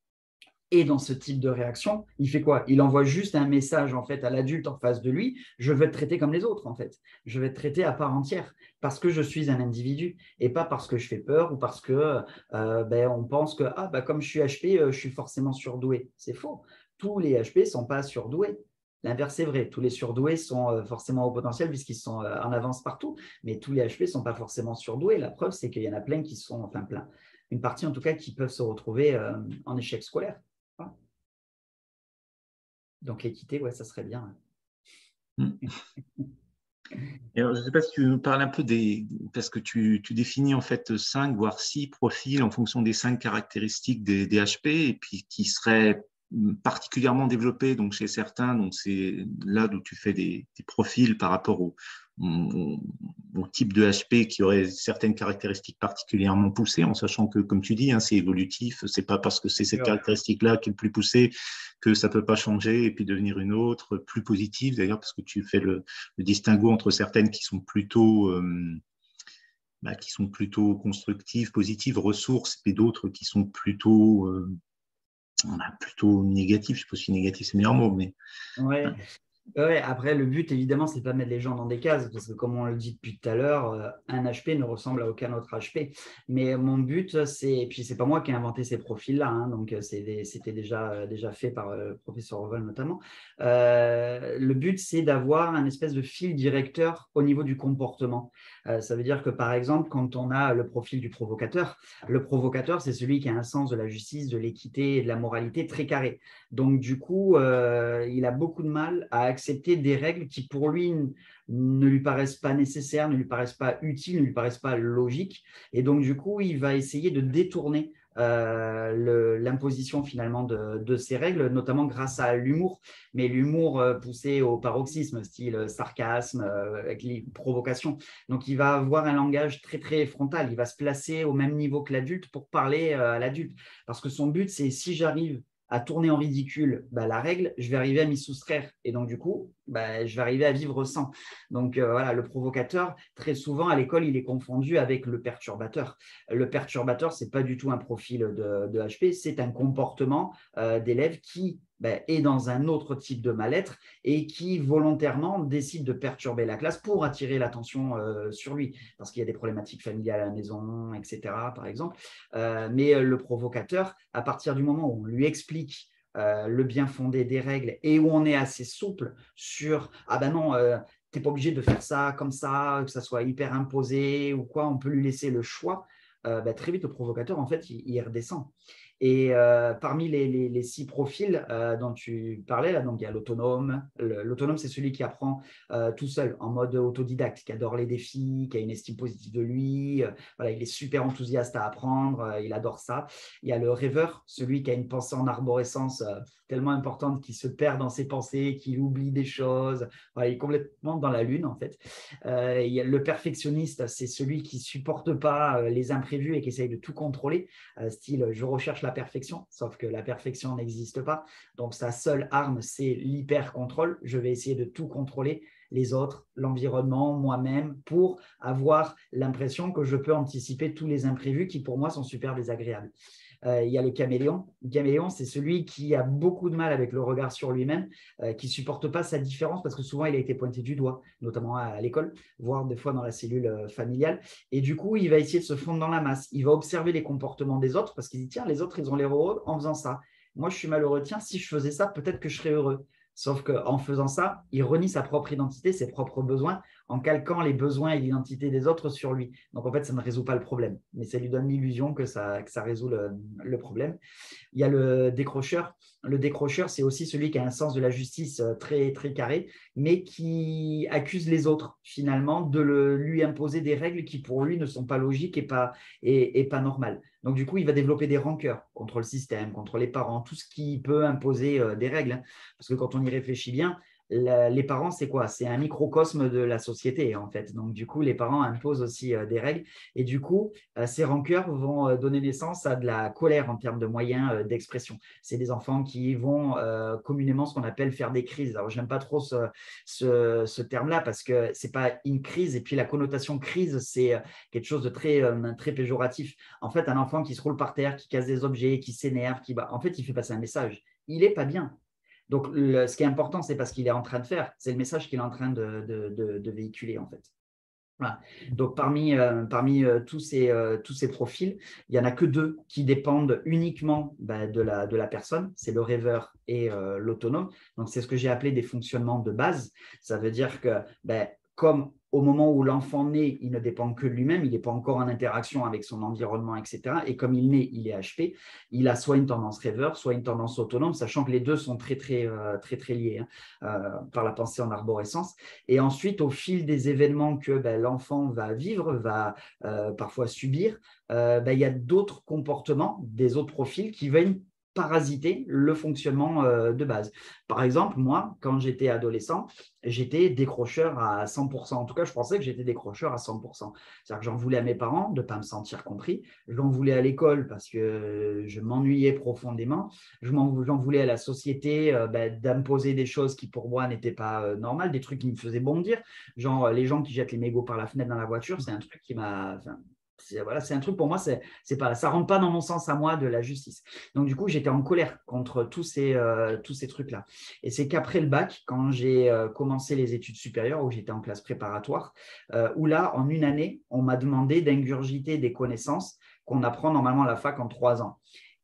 et dans ce type de réaction, il fait quoi? Il envoie juste un message en fait à l'adulte en face de lui, je veux être traité comme les autres en fait. Je vais être traité à part entière parce que je suis un individu et pas parce que je fais peur ou parce que on pense que comme je suis HP, je suis forcément surdoué. C'est faux. Tous les HP ne sont pas surdoués. L'inverse est vrai. Tous les surdoués sont forcément au potentiel puisqu'ils sont en avance partout, mais tous les HP ne sont pas forcément surdoués. La preuve, c'est qu'il y en a plein qui sont, enfin plein, une partie en tout cas qui peuvent se retrouver en échec scolaire. Donc l'équité, ouais, ça serait bien. Et alors, je ne sais pas si tu nous parles un peu parce que tu définis en fait 5 voire 6 profils en fonction des 5 caractéristiques des HP et puis qui seraient particulièrement développés donc chez certains. Donc c'est là où tu fais des profils par rapport au type de HP qui aurait certaines caractéristiques particulièrement poussées, en sachant que, comme tu dis, hein, c'est évolutif. C'est pas parce que c'est cette caractéristique-là qui est le plus poussée que ça peut pas changer et puis devenir une autre, plus positive d'ailleurs, parce que tu fais le distinguo entre certaines qui sont plutôt constructives, positives, ressources, et d'autres qui sont plutôt négatives. Je ne sais pas si négatif c'est le meilleur mot, mais Ouais. Ouais, après, le but, évidemment, c'est pas de mettre les gens dans des cases, parce que comme on le dit depuis tout à l'heure, un HP ne ressemble à aucun autre HP. Mais mon but, et puis c'est pas moi qui ai inventé ces profils-là, hein, donc c'était déjà fait par le professeur Oval notamment. Le but, c'est d'avoir un espèce de fil directeur au niveau du comportement. Ça veut dire que, par exemple, quand on a le profil du provocateur, le provocateur, c'est celui qui a un sens de la justice, de l'équité et de la moralité très carré. Donc, du coup, il a beaucoup de mal à accepter des règles qui, pour lui, ne lui paraissent pas nécessaires, ne lui paraissent pas utiles, ne lui paraissent pas logiques. Et donc, du coup, il va essayer de détourner l'imposition finalement de ces règles, notamment grâce à l'humour, mais l'humour poussé au paroxysme, style sarcasme, avec les provocations. Donc, il va avoir un langage très, très frontal. Il va se placer au même niveau que l'adulte pour parler à l'adulte. Parce que son but, c'est si j'arrive à tourner en ridicule la règle, je vais arriver à m'y soustraire. Et donc, du coup, je vais arriver à vivre sans. Donc, voilà, le provocateur, très souvent, à l'école, il est confondu avec le perturbateur. Le perturbateur, ce n'est pas du tout un profil de HP, c'est un comportement d'élève qui est dans un autre type de mal-être et qui volontairement décide de perturber la classe pour attirer l'attention sur lui, parce qu'il y a des problématiques familiales à la maison, etc., par exemple. Mais le provocateur, à partir du moment où on lui explique le bien fondé des règles et où on est assez souple sur « Ah ben non, tu n'es pas obligé de faire ça comme ça, que ça soit hyper imposé ou quoi, on peut lui laisser le choix », très vite, le provocateur, en fait, il redescend. Et parmi les 6 profils dont tu parlais, là, donc il y a l'autonome. L'autonome, c'est celui qui apprend tout seul, en mode autodidacte, qui adore les défis, qui a une estime positive de lui. Voilà, il est super enthousiaste à apprendre, il adore ça. Il y a le rêveur, celui qui a une pensée en arborescence tellement importante qu'il se perd dans ses pensées, qu'il oublie des choses. Voilà, il est complètement dans la lune, en fait. Il y a le perfectionniste, c'est celui qui ne supporte pas les imprévus et qui essaye de tout contrôler, style je recherche la perfection, sauf que la perfection n'existe pas. Donc, sa seule arme, c'est l'hyper-contrôle. Je vais essayer de tout contrôler, les autres, l'environnement, moi-même, pour avoir l'impression que je peux anticiper tous les imprévus qui, pour moi, sont super désagréables. Il y a le caméléon. Le caméléon, c'est celui qui a beaucoup de mal avec le regard sur lui-même, qui ne supporte pas sa différence parce que souvent, il a été pointé du doigt, notamment à l'école, voire des fois dans la cellule familiale. Et du coup, il va essayer de se fondre dans la masse. Il va observer les comportements des autres parce qu'il dit, tiens, les autres, ils ont l'air heureux en faisant ça. Moi, je suis malheureux. Tiens, si je faisais ça, peut-être que je serais heureux. Sauf qu'en faisant ça, il renie sa propre identité, ses propres besoins, en calquant les besoins et l'identité des autres sur lui. Donc, en fait, ça ne résout pas le problème, mais ça lui donne l'illusion que ça résout le problème. Il y a le décrocheur. Le décrocheur, c'est aussi celui qui a un sens de la justice très, très carré, mais qui accuse les autres, finalement, de lui imposer des règles qui, pour lui, ne sont pas logiques et pas normales. Donc, du coup, il va développer des rancœurs contre le système, contre les parents, tout ce qui peut imposer des règles. Hein. Parce que quand on y réfléchit bien, les parents, c'est quoi? C'est un microcosme de la société, en fait. Donc, du coup, les parents imposent aussi des règles. Et du coup, ces rancœurs vont donner naissance à de la colère en termes de moyens d'expression. C'est des enfants qui vont communément ce qu'on appelle faire des crises. Alors, je n'aime pas trop ce terme-là parce que ce n'est pas une crise. Et puis, la connotation crise, c'est quelque chose de très, très péjoratif. En fait, un enfant qui se roule par terre, qui casse des objets, qui s'énerve, en fait, il fait passer un message. Il n'est pas bien. Donc, ce qui est important, ce n'est pas ce qu'il est en train de faire, c'est le message qu'il est en train de véhiculer, en fait. Voilà. Donc, parmi tous ces profils, il n'y en a que deux qui dépendent uniquement de la personne, c'est le rêveur et l'autonome. Donc, c'est ce que j'ai appelé des fonctionnements de base. Ça veut dire que, comme au moment où l'enfant naît, il ne dépend que de lui-même, il n'est pas encore en interaction avec son environnement, etc. Et comme il naît, il est HP, il a soit une tendance rêveur, soit une tendance autonome, sachant que les deux sont très, très, très, très liés par la pensée en arborescence. Et ensuite, au fil des événements que l'enfant va vivre, va parfois subir, il y a d'autres comportements, des autres profils qui viennent parasiter le fonctionnement de base. Par exemple, moi, quand j'étais adolescent, j'étais décrocheur à 100%. En tout cas, je pensais que j'étais décrocheur à 100%. C'est-à-dire que j'en voulais à mes parents de ne pas me sentir compris. J'en voulais à l'école parce que je m'ennuyais profondément. J'en voulais à la société d'imposer des choses qui, pour moi, n'étaient pas normales, des trucs qui me faisaient bondir. Genre, les gens qui jettent les mégots par la fenêtre dans la voiture, c'est un truc qui m'a… c'est un truc pour moi, ça ne rentre pas dans mon sens à moi de la justice. Donc, du coup, j'étais en colère contre tous ces trucs-là. Et c'est qu'après le bac, quand j'ai commencé les études supérieures, où j'étais en classe préparatoire, où là, en une année, on m'a demandé d'ingurgiter des connaissances qu'on apprend normalement à la fac en 3 ans.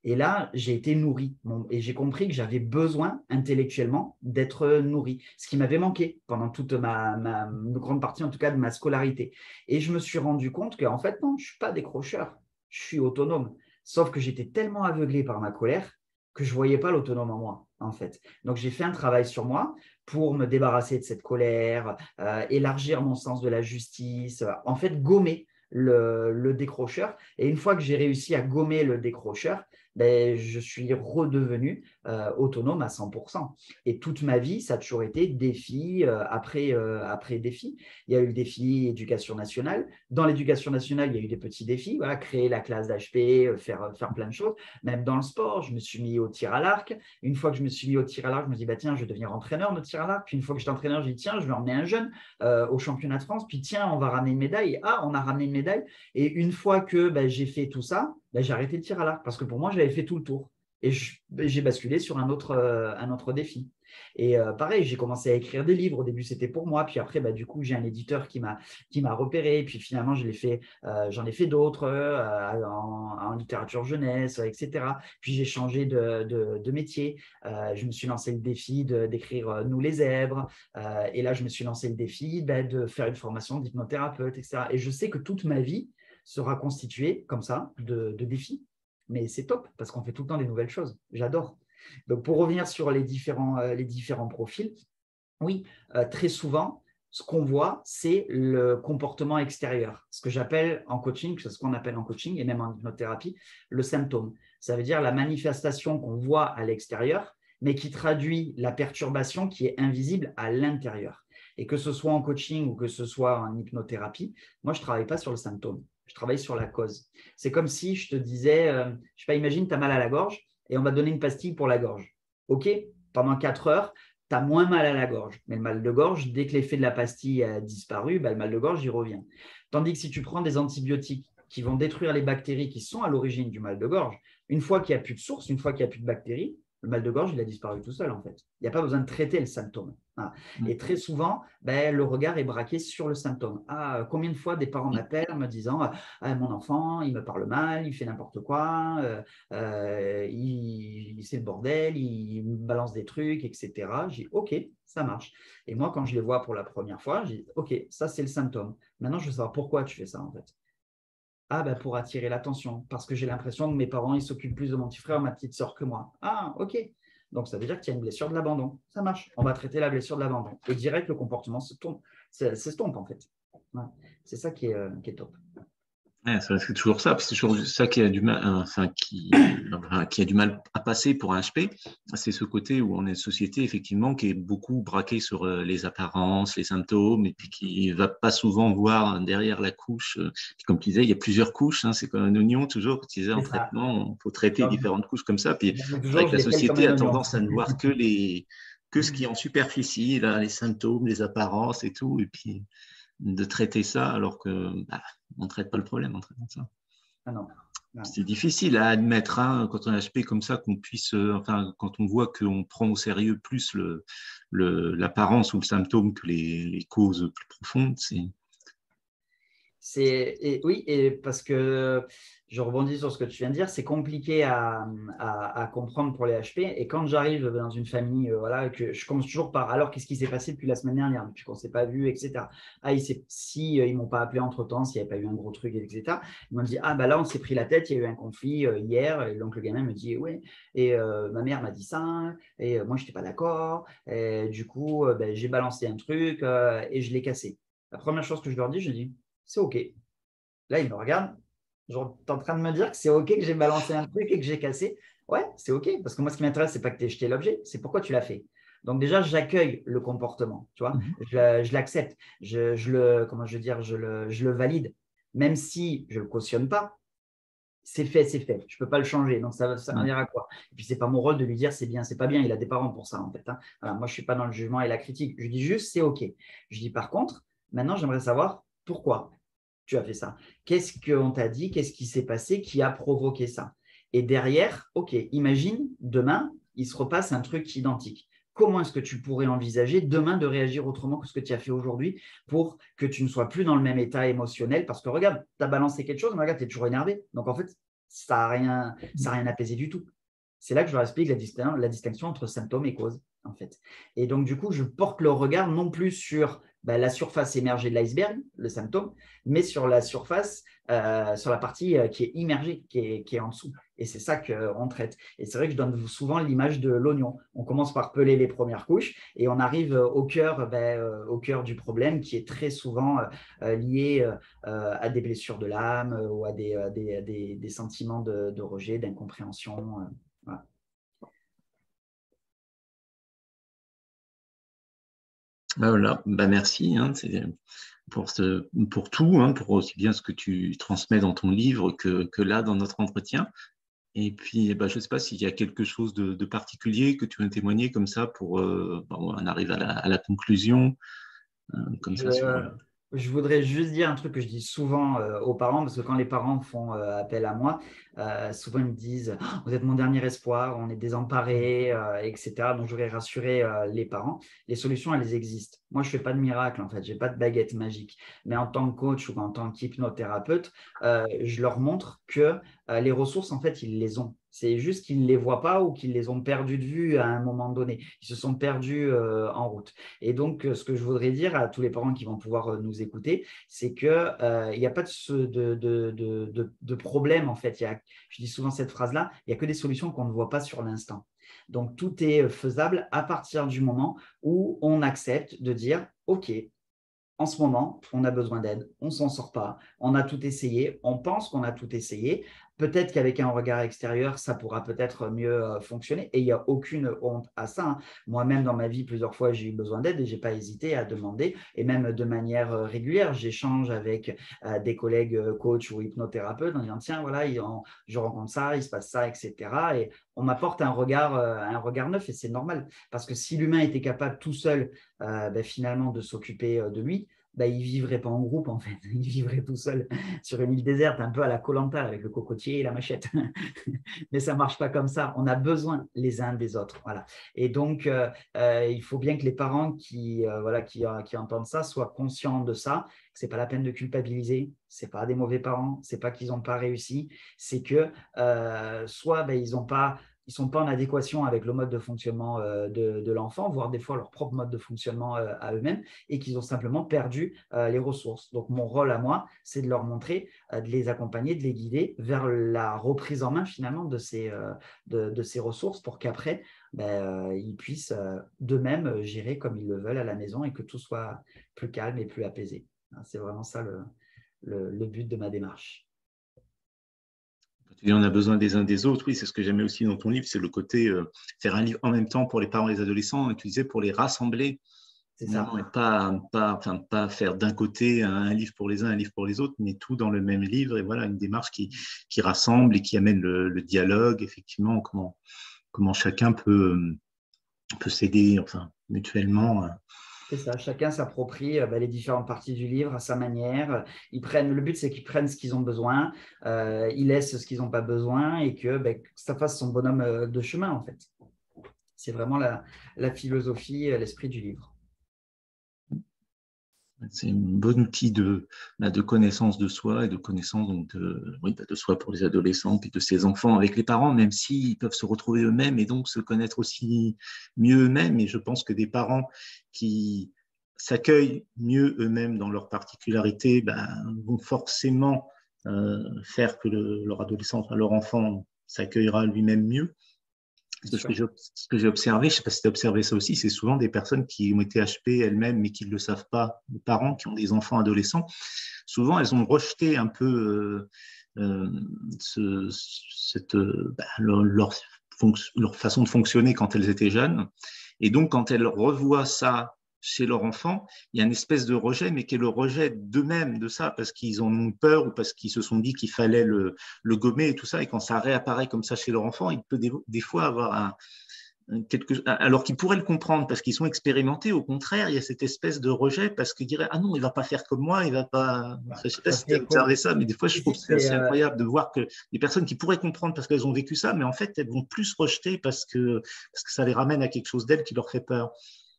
Et là, j'ai été nourri et j'ai compris que j'avais besoin intellectuellement d'être nourri, ce qui m'avait manqué pendant toute une grande partie, en tout cas, de ma scolarité. Et je me suis rendu compte qu'en fait, non, je ne suis pas décrocheur, je suis autonome. Sauf que j'étais tellement aveuglé par ma colère que je ne voyais pas l'autonome en moi, en fait. Donc, j'ai fait un travail sur moi pour me débarrasser de cette colère, élargir mon sens de la justice, en fait, gommer le décrocheur. Et une fois que j'ai réussi à gommer le décrocheur, je suis redevenu autonome à 100%. Et toute ma vie, ça a toujours été défi après défi. Il y a eu le défi éducation nationale. Dans l'éducation nationale, il y a eu des petits défis, voilà, créer la classe d'HP, faire plein de choses. Même dans le sport, je me suis mis au tir à l'arc. Une fois que je me suis mis au tir à l'arc, je me dis, tiens, je vais devenir entraîneur de tir à l'arc. Puis une fois que j'étais entraîneur, je dis, tiens, je vais emmener un jeune au championnat de France. Puis tiens, on va ramener une médaille. Ah, on a ramené une médaille. Et une fois que j'ai fait tout ça, j'ai arrêté le tir à l'arc parce que pour moi, j'avais fait tout le tour. Et j'ai basculé sur un autre défi. Et pareil, j'ai commencé à écrire des livres. Au début, c'était pour moi. Puis après, du coup, j'ai un éditeur qui m'a repéré. Et puis finalement, j'en ai fait d'autres en littérature jeunesse, etc. Puis j'ai changé de métier. Je me suis lancé le défi d'écrire Nous les zèbres. Et là, je me suis lancé le défi de faire une formation d'hypnothérapeute, etc. Et je sais que toute ma vie sera constituée comme ça de défis. Mais c'est top parce qu'on fait tout le temps des nouvelles choses. J'adore. Donc, pour revenir sur les différents profils, oui, très souvent, ce qu'on voit, c'est le comportement extérieur. Ce que j'appelle en coaching, c'est ce qu'on appelle en coaching et même en hypnothérapie, le symptôme. Ça veut dire la manifestation qu'on voit à l'extérieur, mais qui traduit la perturbation qui est invisible à l'intérieur. Et que ce soit en coaching ou que ce soit en hypnothérapie, moi, je ne travaille pas sur le symptôme. Je travaille sur la cause. C'est comme si je te disais, je ne sais pas, imagine, tu as mal à la gorge et on va te donner une pastille pour la gorge. OK, pendant 4 heures, tu as moins mal à la gorge. Mais le mal de gorge, dès que l'effet de la pastille a disparu, le mal de gorge, il revient. Tandis que si tu prends des antibiotiques qui vont détruire les bactéries qui sont à l'origine du mal de gorge, une fois qu'il n'y a plus de source, une fois qu'il n'y a plus de bactéries, Le mal de gorge, il a disparu tout seul, en fait. Il n'y a pas besoin de traiter le symptôme. Voilà. Et très souvent, le regard est braqué sur le symptôme. Combien de fois des parents m'appellent en me disant mon enfant, il me parle mal, il fait n'importe quoi, c'est le bordel, il me balance des trucs, etc. J'ai dit, OK, ça marche. Et moi, quand je les vois pour la première fois, j'ai dit, OK, ça, c'est le symptôme. Maintenant, je veux savoir pourquoi tu fais ça, en fait. Pour attirer l'attention, parce que j'ai l'impression que mes parents, ils s'occupent plus de mon petit frère ou ma petite sœur que moi. OK. Donc, ça veut dire qu'il y a une blessure de l'abandon. Ça marche. On va traiter la blessure de l'abandon. Et direct, le comportement s'estompe, en fait. Ouais. C'est ça qui est top. Ouais, c'est toujours ça, c'est toujours ça qui a du mal, qui a du mal à passer pour un HP. C'est ce côté où on est une société effectivement qui est beaucoup braquée sur les apparences, les symptômes, et puis qui va pas souvent voir derrière la couche. Comme tu disais, il y a plusieurs couches. C'est comme un oignon toujours. Quand tu disais en C'est ça. traitement, il faut traiter Donc, différentes couches comme ça. Puis c'est vrai toujours, que je la les pèle comme société un a oignon. tendance à ne voir que ce qui est en superficie, là, les symptômes, les apparences et tout, et puis de traiter ça alors que on ne traite pas le problème en traitant ça. Ah non. C'est difficile à admettre quand on est HP comme ça qu'on puisse, quand on voit qu'on prend au sérieux plus l'apparence ou le symptôme que les causes plus profondes. Oui, et parce que je rebondis sur ce que tu viens de dire, c'est compliqué à comprendre pour les HP. Et quand j'arrive dans une famille, que je commence toujours par alors, qu'est-ce qui s'est passé depuis la semaine dernière, depuis qu'on ne s'est pas vu, etc. Si ils ne m'ont pas appelé entre-temps, s'il n'y avait pas eu un gros truc, etc. Ils m'ont dit, là, on s'est pris la tête, il y a eu un conflit hier. Et donc, le gamin me dit, oui, et ma mère m'a dit ça, et moi, je n'étais pas d'accord. Et du coup, j'ai balancé un truc et je l'ai cassé. La première chose que je leur dis, je dis, c'est OK. Là, il me regarde. Genre, tu es en train de me dire que c'est OK que j'ai balancé un truc et que j'ai cassé. Ouais, c'est OK. Parce que moi, ce qui m'intéresse, ce n'est pas que tu aies jeté l'objet, c'est pourquoi tu l'as fait. Donc, déjà, j'accueille le comportement. Tu vois, je l'accepte. Je le valide. Même si je ne le cautionne pas, c'est fait, c'est fait. Je ne peux pas le changer. Donc, ça va servir à quoi? Et puis, ce n'est pas mon rôle de lui dire c'est bien, c'est pas bien. Il a des parents pour ça, en fait. Voilà, moi, je ne suis pas dans le jugement et la critique. Je dis juste c'est OK. Je dis par contre, maintenant, j'aimerais savoir pourquoi tu as fait ça. Qu'est-ce qu'on t'a dit? Qu'est-ce qui s'est passé qui a provoqué ça? Et derrière, OK, imagine demain, il se repasse un truc identique. Comment est-ce que tu pourrais envisager demain de réagir autrement que ce que tu as fait aujourd'hui pour que tu ne sois plus dans le même état émotionnel? Parce que regarde, tu as balancé quelque chose, mais regarde, tu es toujours énervé. Donc en fait, ça n'a rien apaisé du tout. C'est là que je leur explique la distinction entre symptômes et cause, en fait. Et donc, du coup, je porte le regard non plus sur la surface émergée de l'iceberg, le symptôme, mais sur la surface, sur la partie qui est immergée, qui est en dessous. Et c'est ça qu'on traite. Et c'est vrai que je donne souvent l'image de l'oignon. On commence par peler les premières couches et on arrive au cœur du problème qui est très souvent lié à des blessures de l'âme ou à des sentiments de rejet, d'incompréhension. Voilà. Voilà, merci pour tout, pour aussi bien ce que tu transmets dans ton livre que là dans notre entretien. Et puis, je ne sais pas s'il y a quelque chose de particulier que tu veux témoigner comme ça pour, on arrive à la conclusion, comme ça sur. Je voudrais juste dire un truc que je dis souvent aux parents, parce que quand les parents font appel à moi, souvent ils me disent oh, vous êtes mon dernier espoir, on est désemparés, etc. Donc je voudrais rassurer les parents. Les solutions, elles existent. Moi, je ne fais pas de miracle, en fait, je n'ai pas de baguette magique. Mais en tant que coach ou en tant qu'hypnothérapeute, je leur montre que les ressources, en fait, ils les ont. C'est juste qu'ils ne les voient pas ou qu'ils les ont perdues de vue à un moment donné. Ils se sont perdus en route. Et donc, ce que je voudrais dire à tous les parents qui vont pouvoir nous écouter, c'est qu'il n'y a pas de problème, en fait. Je dis souvent cette phrase-là, il n'y a que des solutions qu'on ne voit pas sur l'instant. Donc, tout est faisable à partir du moment où on accepte de dire, OK, en ce moment, on a besoin d'aide, on ne s'en sort pas, on a tout essayé, on pense qu'on a tout essayé. Peut-être qu'avec un regard extérieur, ça pourra peut-être mieux fonctionner et il n'y a aucune honte à ça. Moi-même, dans ma vie, plusieurs fois, j'ai eu besoin d'aide et je n'ai pas hésité à demander et même de manière régulière. J'échange avec des collègues coachs ou hypnothérapeutes en disant tiens, voilà, je rencontre ça, il se passe ça, etc. Et on m'apporte un regard neuf et c'est normal parce que si l'humain était capable tout seul finalement de s'occuper de lui, bah, il ne vivrait pas en groupe, en fait. Il vivrait tout seul sur une île déserte, un peu à la koh avec le cocotier et la machette. Mais ça ne marche pas comme ça. On a besoin les uns des autres. Voilà. Et donc, il faut bien que les parents qui entendent ça soient conscients de ça. Ce n'est pas la peine de culpabiliser. Ce n'est pas des mauvais parents. Ce n'est pas qu'ils n'ont pas réussi. C'est que soit ben, ils ne sont pas en adéquation avec le mode de fonctionnement de l'enfant, voire des fois leur propre mode de fonctionnement à eux-mêmes, et qu'ils ont simplement perdu les ressources. Donc, mon rôle à moi, c'est de leur montrer, de les accompagner, de les guider vers la reprise en main finalement de ces ressources pour qu'après, ils puissent d'eux-mêmes gérer comme ils le veulent à la maison et que tout soit plus calme et plus apaisé. C'est vraiment ça le but de ma démarche. Tu dis, on a besoin des uns des autres. Oui, c'est ce que j'aimais aussi dans ton livre, c'est le côté faire un livre en même temps pour les parents et les adolescents, et tu disais pour les rassembler, C'est ça. finalement, et pas faire d'un côté un livre pour les uns, un livre pour les autres, mais tout dans le même livre. Et voilà, une démarche qui rassemble et qui amène le dialogue, effectivement, comment chacun peut s'aider, enfin, mutuellement. C'est ça, chacun s'approprie les différentes parties du livre à sa manière. Le but, c'est qu'ils prennent ce qu'ils ont besoin, ils laissent ce qu'ils n'ont pas besoin et que ça fasse son bonhomme de chemin, en fait. C'est vraiment la philosophie, l'esprit du livre. C'est un bon outil de connaissance de soi et de connaissance donc de soi pour les adolescents puis de ses enfants avec les parents, même s'ils peuvent se retrouver eux-mêmes et donc se connaître aussi mieux eux-mêmes. Et je pense que des parents qui s'accueillent mieux eux-mêmes dans leurs particularités vont forcément faire que leur adolescent, enfin leur enfant s'accueillera lui-même mieux. Ce que j'ai observé, je ne sais pas si tu as observé ça aussi, c'est souvent des personnes qui ont été HP elles-mêmes mais qui ne le savent pas, les parents qui ont des enfants adolescents. Souvent, elles ont rejeté un peu leur façon de fonctionner quand elles étaient jeunes. Et donc, quand elles revoient ça chez leur enfant, il y a une espèce de rejet, mais qui est le rejet d'eux-mêmes de ça, parce qu'ils en ont peur ou parce qu'ils se sont dit qu'il fallait le gommer et tout ça. Et quand ça réapparaît comme ça chez leur enfant, il peut des fois avoir alors qu'ils pourraient le comprendre parce qu'ils sont expérimentés. Au contraire, il y a cette espèce de rejet parce qu'ils diraient ah non, il va pas faire comme moi, il va pas. Je sais pas si tu as observé ça, mais des fois je trouve que c'est assez incroyable de voir que des personnes qui pourraient comprendre parce qu'elles ont vécu ça, mais en fait elles vont plus rejeter parce que ça les ramène à quelque chose d'elles qui leur fait peur.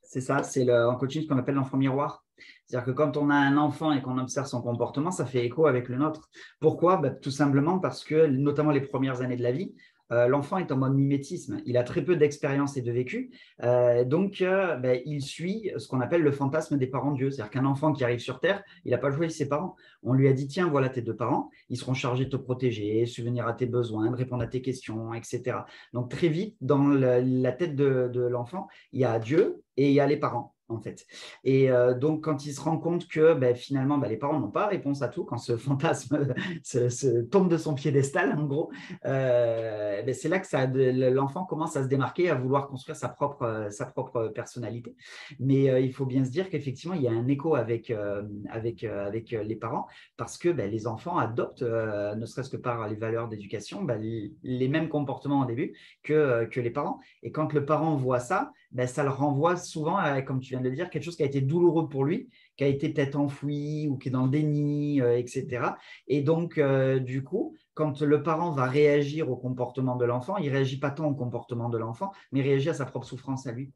C'est ça, c'est en coaching ce qu'on appelle l'enfant miroir. C'est-à-dire que quand on a un enfant et qu'on observe son comportement, ça fait écho avec le nôtre. Pourquoi ? Tout simplement parce que, notamment les premières années de la vie, l'enfant est en mode mimétisme. Il a très peu d'expérience et de vécu. Donc, il suit ce qu'on appelle le fantasme des parents Dieu. C'est-à-dire qu'un enfant qui arrive sur Terre, il n'a pas joué avec ses parents. On lui a dit, tiens, voilà tes deux parents. Ils seront chargés de te protéger, subvenir à tes besoins, de répondre à tes questions, etc. Donc, très vite, dans la tête de l'enfant, il y a Dieu et il y a les parents, en fait. Et donc, quand il se rend compte que finalement, les parents n'ont pas réponse à tout, quand ce fantasme se tombe de son piédestal, en gros, c'est là que l'enfant commence à se démarquer, à vouloir construire sa propre personnalité. Mais il faut bien se dire qu'effectivement, il y a un écho avec les parents parce que les enfants adoptent, ne serait-ce que par les valeurs d'éducation, les mêmes comportements au début que les parents. Et quand le parent voit ça, ça le renvoie souvent à, comme tu viens de le dire, quelque chose qui a été douloureux pour lui, qui a été peut-être enfoui ou qui est dans le déni, etc. Et donc, du coup, quand le parent va réagir au comportement de l'enfant, il ne réagit pas tant au comportement de l'enfant, mais il réagit à sa propre souffrance à lui.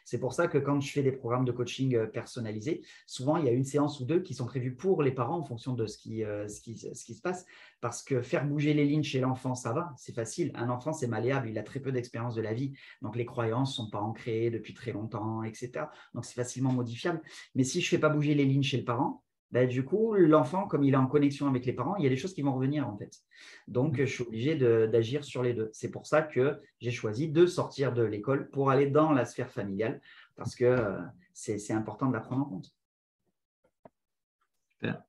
C'est pour ça que quand je fais des programmes de coaching personnalisés, souvent il y a une séance ou deux qui sont prévues pour les parents en fonction de ce qui se passe. Parce que faire bouger les lignes chez l'enfant, ça va, c'est facile. Un enfant, c'est malléable, il a très peu d'expérience de la vie. Donc les croyances ne sont pas ancrées depuis très longtemps, etc. Donc c'est facilement modifiable. Mais si je ne fais pas bouger les lignes chez le parent, du coup, l'enfant, comme il est en connexion avec les parents, il y a des choses qui vont revenir en fait. Donc, je suis obligé d'agir sur les deux. C'est pour ça que j'ai choisi de sortir de l'école pour aller dans la sphère familiale parce que c'est important de la prendre en compte. Super.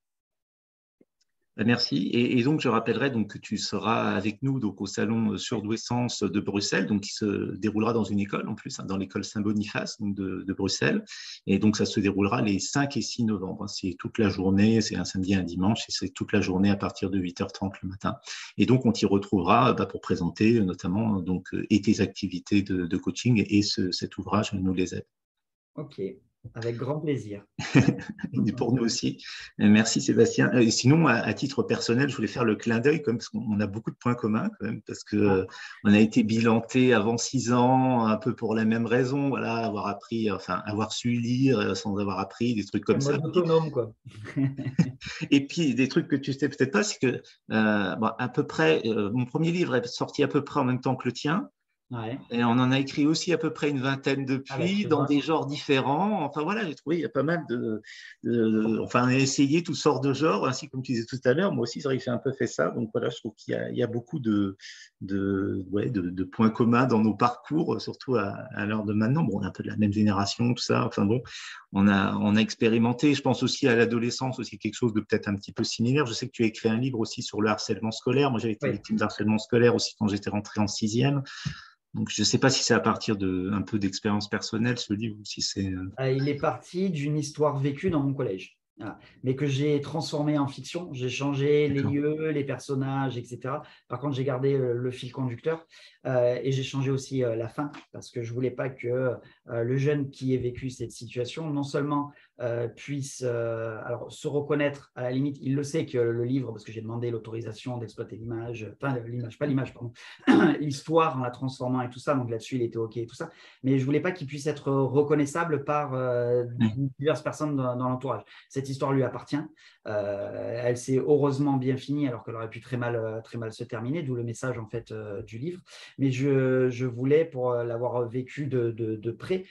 Merci. Et donc, je rappellerai donc, que tu seras avec nous donc, au salon Surdouessance de Bruxelles, donc, qui se déroulera dans une école en plus, dans l'école Saint-Boniface donc, de Bruxelles. Et donc, ça se déroulera les 5 et 6 novembre. C'est toute la journée, c'est un samedi et un dimanche, et c'est toute la journée à partir de 8h30 le matin. Et donc, on t'y retrouvera pour présenter notamment donc, et tes activités de coaching et cet ouvrage Nous les aides. Ok, Avec grand plaisir. Pour nous aussi. Merci Sébastien. Et sinon, à titre personnel, je voulais faire le clin d'œil parce qu'on a beaucoup de points communs quand même, parce que on a été bilanté avant 6 ans, un peu pour la même raison, voilà, avoir appris, enfin, avoir su lire sans avoir appris, des trucs Un comme ça. mode autonome, quoi. Et puis, des trucs que tu sais peut-être pas, c'est que bon, à peu près, mon premier livre est sorti à peu près en même temps que le tien. Ouais. Et on en a écrit aussi à peu près une vingtaine Ah ben, depuis, tu dans vois. des genres différents. Enfin voilà, j'ai trouvé il y a pas mal enfin, on a essayé toutes sortes de genres, ainsi comme tu disais tout à l'heure. Moi aussi, c'est vrai que j'ai un peu fait ça. Donc voilà, je trouve qu'il y a beaucoup de points communs dans nos parcours, surtout à l'heure de maintenant. Bon, on est un peu de la même génération, tout ça. Enfin bon, on a expérimenté. Je pense aussi à l'adolescence, aussi quelque chose de peut-être un petit peu similaire. Je sais que tu as écrit un livre aussi sur le harcèlement scolaire. Moi, j'avais été Oui. victime de harcèlement scolaire aussi quand j'étais rentré en sixième. Donc, je ne sais pas si c'est à partir un peu d'expérience personnelle, ce livre, ou si c'est… Il est parti d'une histoire vécue dans mon collège, voilà. Mais que j'ai transformé en fiction. J'ai changé les D'accord. lieux, les personnages, etc. Par contre, j'ai gardé le fil conducteur et j'ai changé aussi la fin parce que je ne voulais pas que le jeune qui ait vécu cette situation, non seulement puisse alors, se reconnaître, à la limite, il le sait que le livre, parce que j'ai demandé l'autorisation d'exploiter l'image, enfin l'image, pas l'image, pardon, l'histoire en la transformant et tout ça, donc là-dessus, il était OK et tout ça. Mais je ne voulais pas qu'il puisse être reconnaissable par Oui. diverses personnes dans l'entourage. Cette histoire lui appartient. Elle s'est heureusement bien finie, alors qu'elle aurait pu très mal se terminer, d'où le message en fait du livre. Mais je voulais, pour l'avoir vécu de près,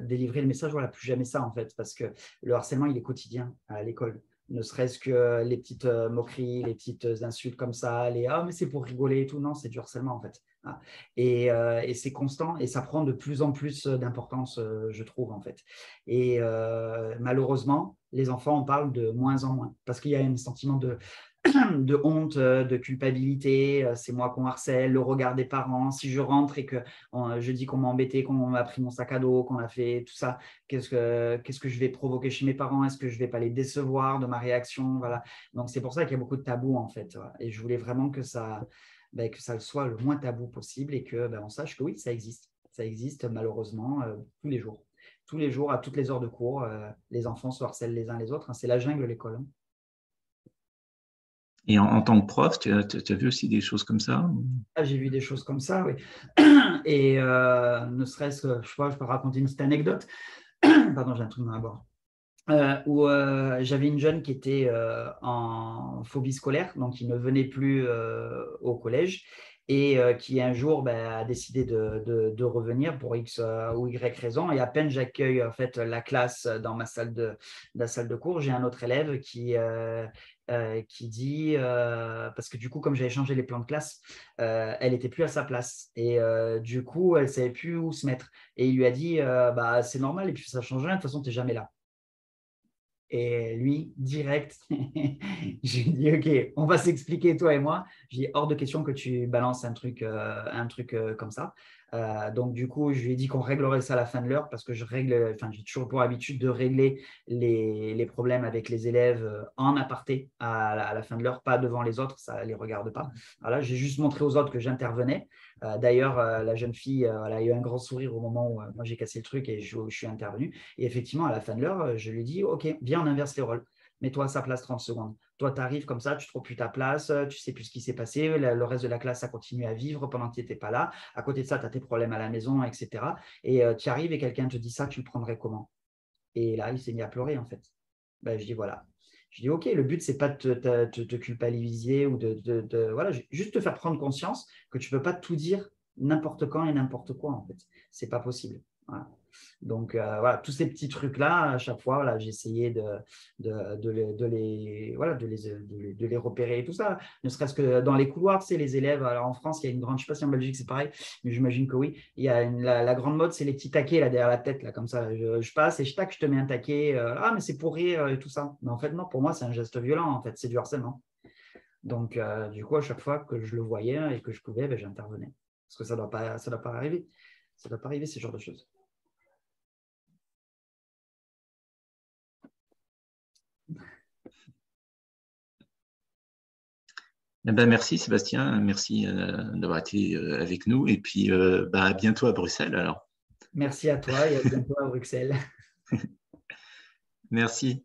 délivrer le message, voilà, plus jamais ça en fait, parce que le harcèlement, il est quotidien à l'école. Ne serait-ce que les petites moqueries, les petites insultes comme ça, les « ah, mais c'est pour rigoler » et tout. Non, c'est du harcèlement en fait. Ah. Et c'est constant et ça prend de plus en plus d'importance, je trouve, en fait. Et malheureusement, les enfants en parlent de moins en moins parce qu'il y a un sentiment de honte, de culpabilité. C'est moi qu'on harcèle, le regard des parents. Si je rentre et que je dis qu'on m'a embêté, qu'on m'a pris mon sac à dos, qu'on a fait tout ça, qu'est-ce que je vais provoquer chez mes parents? Est-ce que je ne vais pas les décevoir de ma réaction? Voilà. Donc, c'est pour ça qu'il y a beaucoup de tabous, en fait. Voilà. Et je voulais vraiment que ça le soit le moins tabou possible et que on sache que oui, ça existe. Ça existe malheureusement tous les jours. Tous les jours, à toutes les heures de cours, les enfants se harcèlent les uns les autres. C'est la jungle, l'école. Et en tant que prof, tu as vu aussi des choses comme ça? Ah, j'ai vu des choses comme ça, oui. Et ne serait-ce que, je peux raconter une petite anecdote. Pardon, j'ai un truc dans la gorge. Où j'avais une jeune qui était en phobie scolaire, donc qui ne venait plus au collège et qui un jour a décidé de revenir pour X ou Y raison. Et à peine j'accueille en fait la classe dans la salle de cours, j'ai un autre élève qui dit, parce que du coup, comme j'avais changé les plans de classe, elle n'était plus à sa place. Et du coup, elle ne savait plus où se mettre. Et il lui a dit, c'est normal, et puis ça ne change rien, de toute façon, tu n'es jamais là. Et lui, direct, j'ai dit, OK, on va s'expliquer, toi et moi. J'ai dit, hors de question que tu balances un truc comme ça. Donc, du coup, je lui ai dit qu'on réglerait ça à la fin de l'heure parce que j'ai toujours pour habitude de régler les problèmes avec les élèves en aparté à la fin de l'heure, pas devant les autres, ça ne les regarde pas. Voilà, j'ai juste montré aux autres que j'intervenais. D'ailleurs, la jeune fille, elle a eu un grand sourire au moment où moi j'ai cassé le truc et je suis intervenu. Et effectivement, à la fin de l'heure, je lui dis, OK, viens, on inverse les rôles. Mets-toi à sa place 30 secondes. Toi, tu arrives comme ça, tu ne trouves plus ta place, tu ne sais plus ce qui s'est passé. Le reste de la classe a continué à vivre pendant que tu n'étais pas là. À côté de ça, tu as tes problèmes à la maison, etc. Et tu arrives et quelqu'un te dit ça, tu le prendrais comment? Et là, il s'est mis à pleurer, en fait. Je dis, voilà. Je dis, OK, le but, ce n'est pas de te culpabiliser ou voilà, juste te faire prendre conscience que tu ne peux pas tout dire n'importe quand et n'importe quoi, en fait. Ce n'est pas possible. Voilà. Donc, voilà, tous ces petits trucs-là, à chaque fois, voilà, j'essayais de les repérer et tout ça. Ne serait-ce que dans les couloirs, tu sais, les élèves, alors en France, il y a une grande, je ne sais pas si en Belgique c'est pareil, mais j'imagine que oui, il y a la grande mode, c'est les petits taquets là, derrière la tête, là, comme ça. Je passe et je te mets un taquet, ah, mais c'est pour rire et tout ça. Mais en fait, non, pour moi, c'est un geste violent, en fait, c'est du harcèlement. Donc, du coup, à chaque fois que je le voyais et que je pouvais, j'intervenais. Parce que ça ne doit pas arriver. Ça ne doit pas arriver, ce genre de choses. Merci Sébastien, merci d'avoir été avec nous et puis à bientôt à Bruxelles alors. Merci à toi et à bientôt à Bruxelles. Merci.